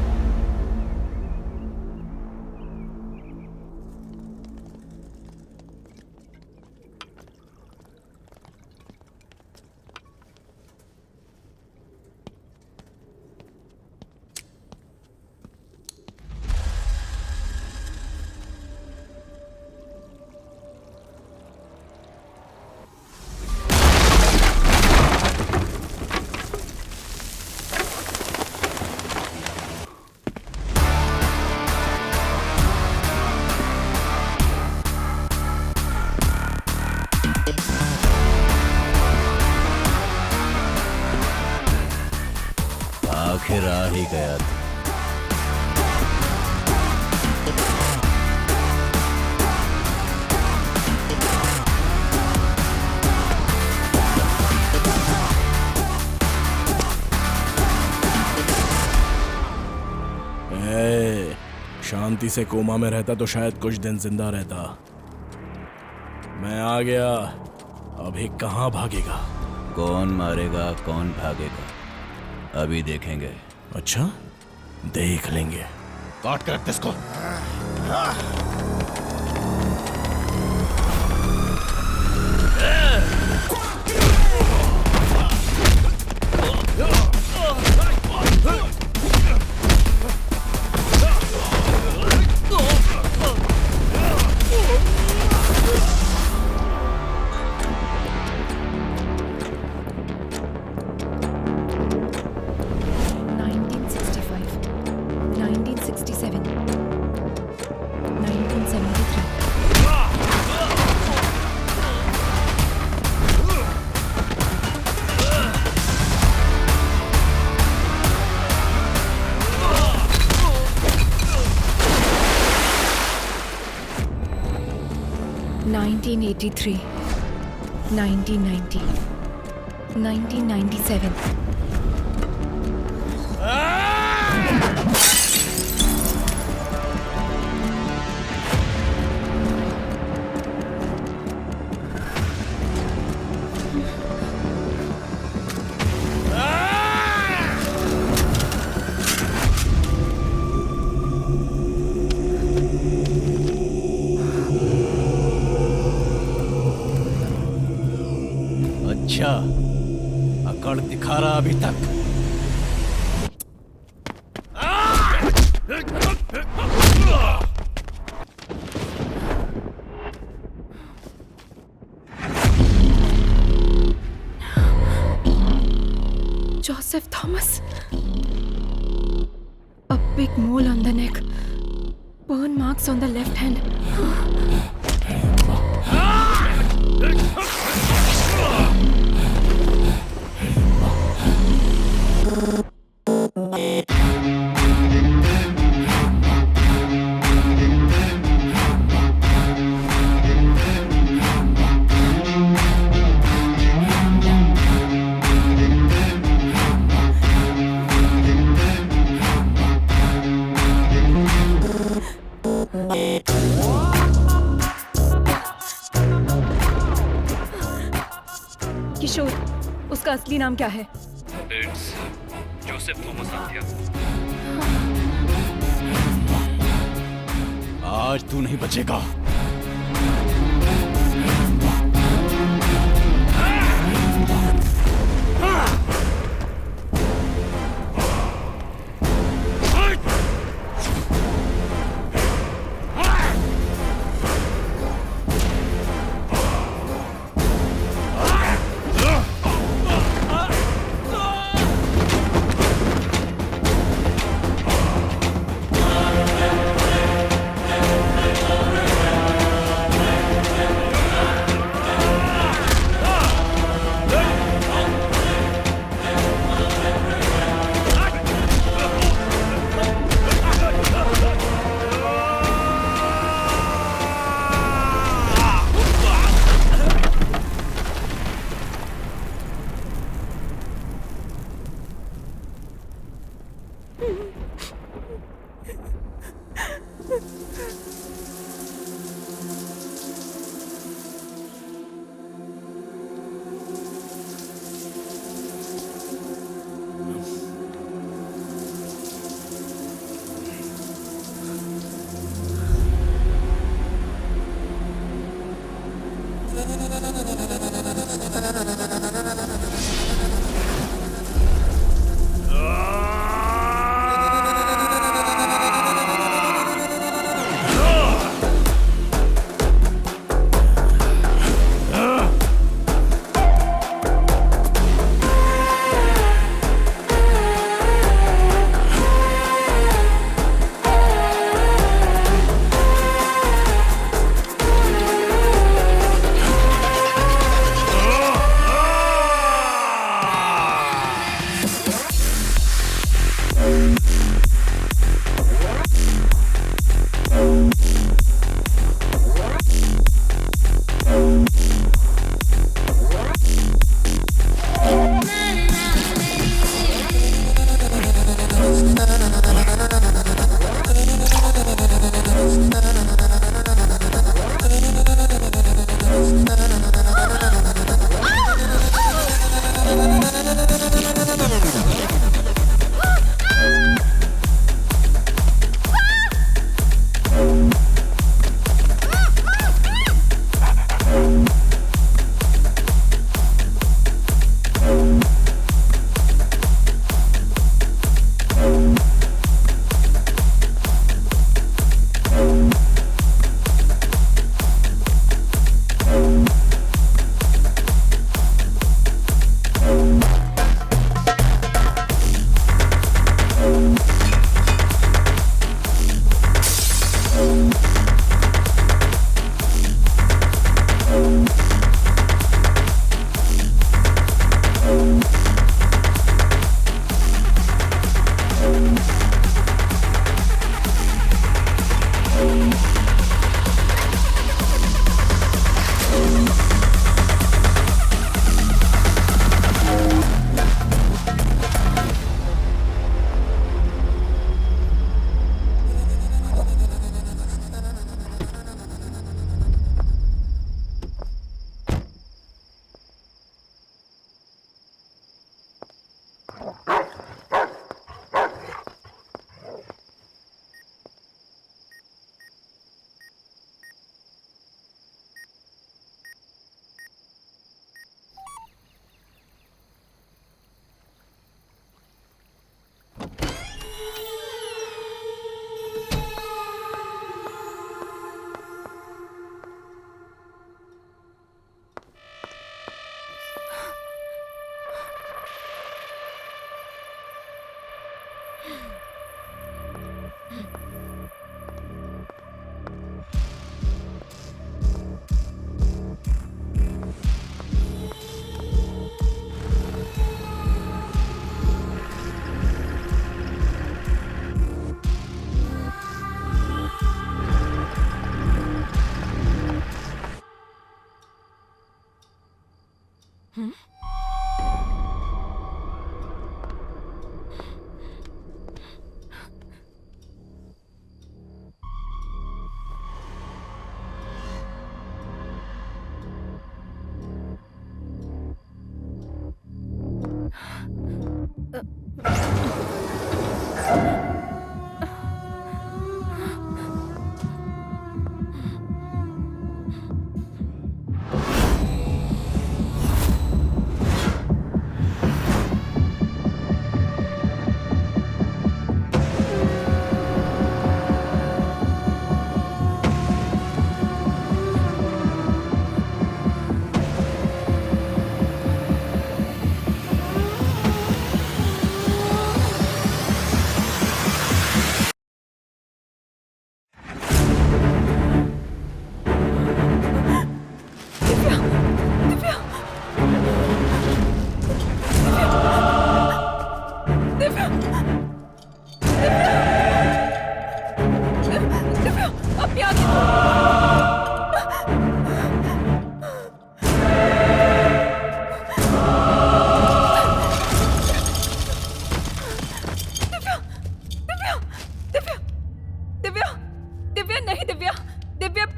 आखिर आ ही गया था। शांति से कोमा में रहता तो शायद कुछ दिन जिंदा रहता। मैं आ गया, अभी कहाँ भागेगा? कौन मारेगा कौन भागेगा अभी देखेंगे। अच्छा, देख लेंगे। काट कर इसको। (1983, 1990, 1997. धाड़ दिखा रहा अभी तक। Joseph Thomas. A big mole on the neck. Burn marks on the left hand. किशोर, उसका असली नाम क्या है? Joseph Thomas Athiya. आज तू नहीं बचेगा।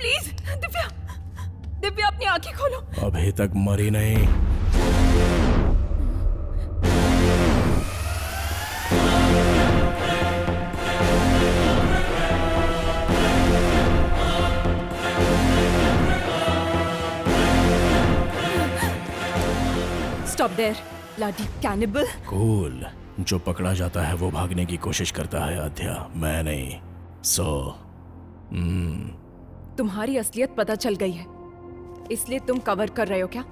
प्लीज दिव्या, दिव्या अपनी आंखें खोलो। अभी तक मरी नहीं। Stop there bloody cannibal. Cool. जो पकड़ा जाता है वो भागने की कोशिश करता है आध्या, मैं नहीं। तुम्हारी असलियत पता चल गई है, इसलिए तुम कवर कर रहे हो क्या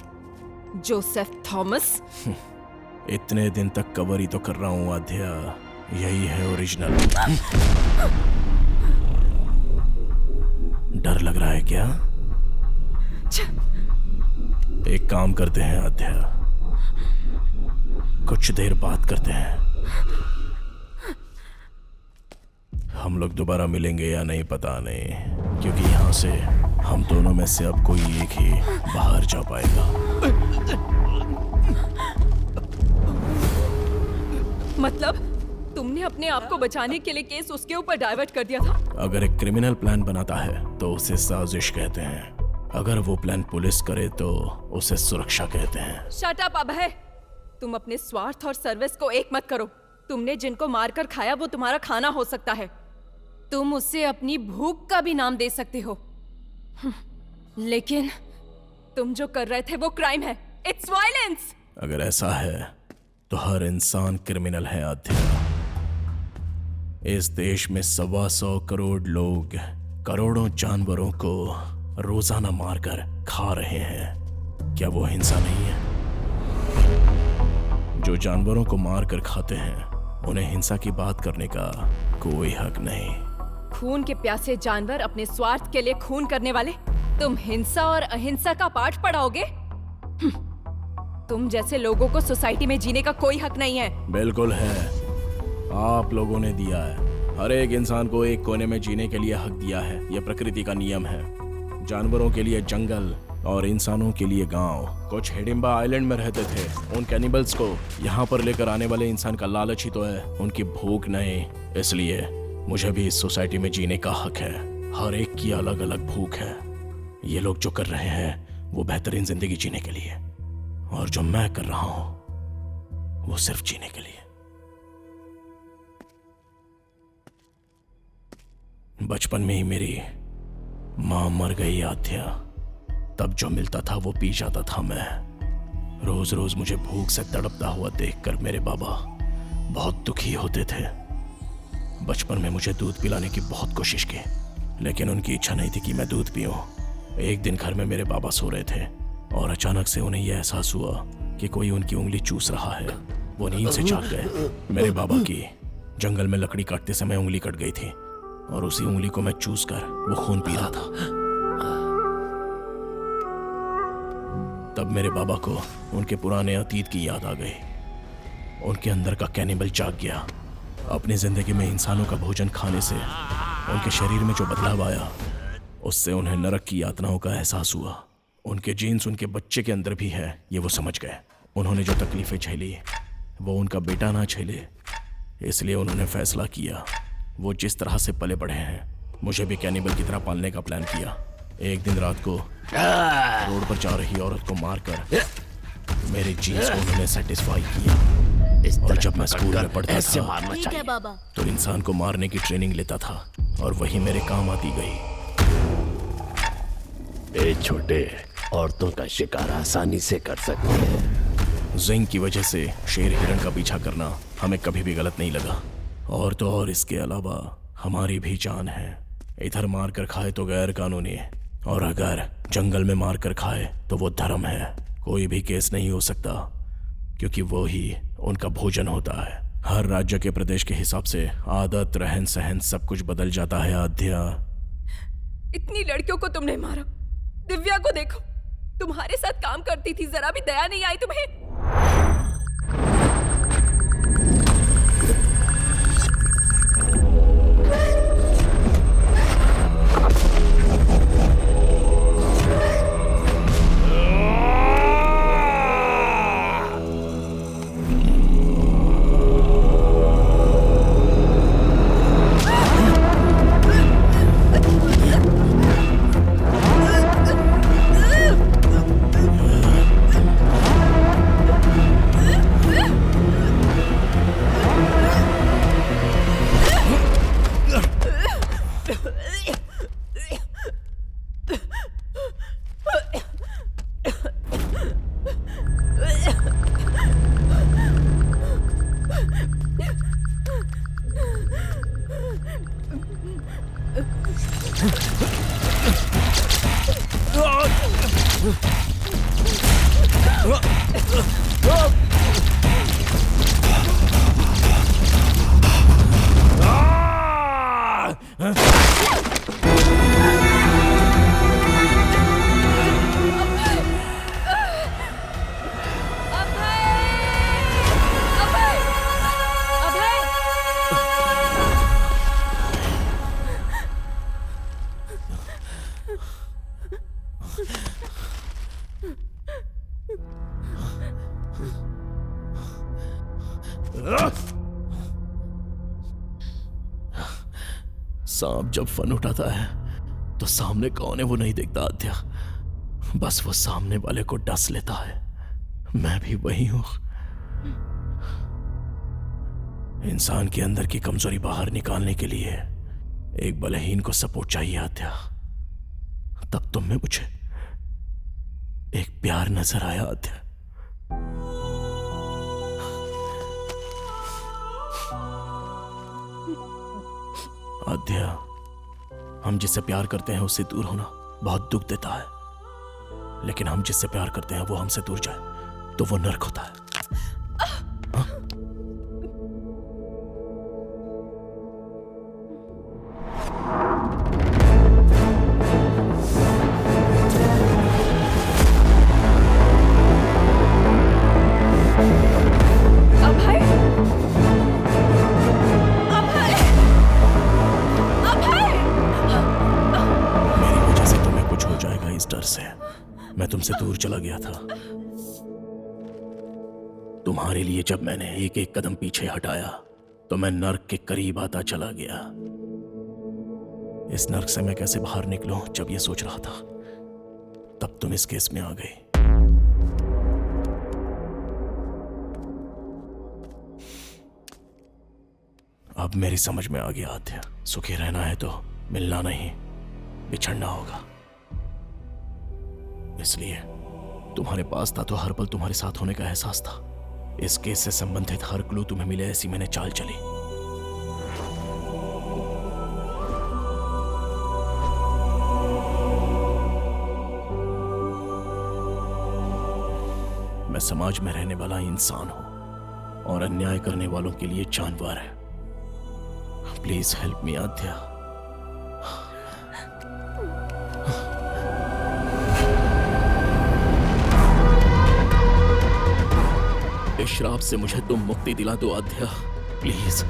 जोसेफ थॉमस? इतने दिन तक कवर ही तो कर रहा हूँ आध्या, यही है ओरिजिनल। डर लग रहा है क्या? एक काम करते हैं आध्या, कुछ देर बात करते हैं। हम लोग दोबारा मिलेंगे या नहीं पता नहीं, क्योंकि यहाँ से हम दोनों में से अब कोई एक ही बाहर जा पाएगा। मतलब तुमने अपने आप को बचाने के लिए केस उसके ऊपर डाइवर्ट कर दिया था? अगर एक क्रिमिनल प्लान बनाता है तो उसे साजिश कहते हैं, अगर वो प्लान पुलिस करे तो उसे सुरक्षा कहते हैं। शट अप अभय, तुम अपने स्वार्थ और सर्विस को एक मत करो। तुमने जिनको मारकर खाया वो तुम्हारा खाना हो सकता है, तुम उससे अपनी भूख का भी नाम दे सकते हो, लेकिन तुम जो कर रहे थे वो क्राइम है। It's violence. अगर ऐसा है तो हर इंसान क्रिमिनल है आध्या। इस देश में 125 करोड़ लोग करोड़ों जानवरों को रोजाना मारकर खा रहे हैं, क्या वो हिंसा नहीं है? जो जानवरों को मारकर खाते हैं उन्हें हिंसा की बात करने का कोई हक नहीं। खून के प्यासे जानवर अपने स्वार्थ के लिए खून करने वाले, तुम हिंसा और अहिंसा का पाठ पढ़ाओगे? तुम जैसे लोगों को सोसाइटी में जीने का कोई हक नहीं है। बिल्कुल है, आप लोगों ने दिया है। हर एक इंसान को एक कोने में जीने के लिए हक दिया है, यह प्रकृति का नियम है। जानवरों के लिए जंगल और इंसानों के लिए गांव। कुछ हिडिंबा आइलैंड में रहते थे, उन कैनिबल्स को यहाँ पर लेकर आने वाले इंसान का लालच ही तो है, उनकी भूख नहीं। इसलिए मुझे भी इस सोसाइटी में जीने का हक है। हर एक की अलग अलग भूख है। ये लोग जो कर रहे हैं वो बेहतरीन जिंदगी जीने के लिए, और जो मैं कर रहा हूं वो सिर्फ जीने के लिए। बचपन में ही मेरी मां मर गई आध्या, तब जो मिलता था वो पी जाता था मैं। रोज रोज मुझे भूख से तड़पता हुआ देखकर मेरे बाबा बहुत दुखी होते थे। बचपन में मुझे दूध पिलाने की बहुत कोशिश की, लेकिन उनकी इच्छा नहीं थी कि मैं दूध पीऊं। एक दिन घर में मेरे बाबा सो रहे थे और अचानक से उन्हें यह एहसास हुआ कि कोई उनकी उंगली चूस रहा है। वो नींद से जाग गए। मेरे बाबा की जंगल में लकड़ी काटते समय उंगली कट गई थी और उसी उंगली को मैं चूस कर वो खून पी रहा था। तब मेरे बाबा को उनके पुराने अतीत की याद आ गई। उनके अंदर का कैनिबल जाग गया। अपनी जिंदगी में इंसानों का भोजन खाने से उनके शरीर में जो बदलाव आया, उससे उन्हें नरक की यातनाओं का एहसास हुआ। उनके जीन्स उनके बच्चे के अंदर भी है, ये वो समझ गए। उन्होंने जो तकलीफें झेली वो उनका बेटा ना झेले, इसलिए उन्होंने फैसला किया। वो जिस तरह से पले बढ़े हैं, मुझे भी कैनिबल की तरह पालने का प्लान किया। एक दिन रात को रोड पर जा रही औरत को मारकर मेरे जीन्स को उन्होंने सेटिस्फाई किया। और जब मैं स्कूल में पढ़ता था ठीक है बाबा। तो इंसान को मारने की ट्रेनिंग लेता था और वही मेरे काम आती गई। ए छोटे, औरतों का शिकार आसानी से कर सकते हैं। जिंक की वजह से शेर हिरण का पीछा करना हमें कभी भी गलत नहीं लगा। और तो और इसके अलावा हमारी भी जान है। इधर मार कर खाए तो गैर कानूनी, और अगर जंगल में मार कर खाए तो वो धर्म है। कोई भी केस नहीं हो सकता, क्योंकि वो ही उनका भोजन होता है। हर राज्य के प्रदेश के हिसाब से आदत, रहन सहन सब कुछ बदल जाता है आध्या। इतनी लड़कियों को तुमने मारा। दिव्या को देखो, तुम्हारे साथ काम करती थी, जरा भी दया नहीं आई तुम्हें? सांप जब फन उठाता है तो सामने कौन है वो नहीं देखता आद्या, बस वो सामने वाले को डस लेता है। मैं भी वही हूं। इंसान के अंदर की कमजोरी बाहर निकालने के लिए एक बलहीन को सपोर्ट चाहिए आद्या। तब तुम में मुझे एक प्यार नजर आया आद्या। आद्या, हम जिससे प्यार करते हैं उससे दूर होना बहुत दुख देता है, लेकिन हम जिससे प्यार करते हैं वो हमसे दूर जाए तो वो नर्क होता है। मैं तुमसे दूर चला गया था। तुम्हारे लिए जब मैंने एक एक कदम पीछे हटाया तो मैं नर्क के करीब आता चला गया। इस नर्क से मैं कैसे बाहर निकलूं जब ये सोच रहा था, तब तुम इस केस में आ गई। अब मेरी समझ में आ गया आद्या, सुखी रहना है तो मिलना नहीं, बिछड़ना होगा। इसलिए तुम्हारे पास था तो हर पल तुम्हारे साथ होने का एहसास था। इस केस से संबंधित हर क्लू तुम्हें मिले, ऐसी मैंने चाल चली। मैं समाज में रहने वाला इंसान हूं और अन्याय करने वालों के लिए जानवर है। प्लीज हेल्प मी आद्या। इस श्राप से मुझे तुम मुक्ति दिला दो आद्या, प्लीज।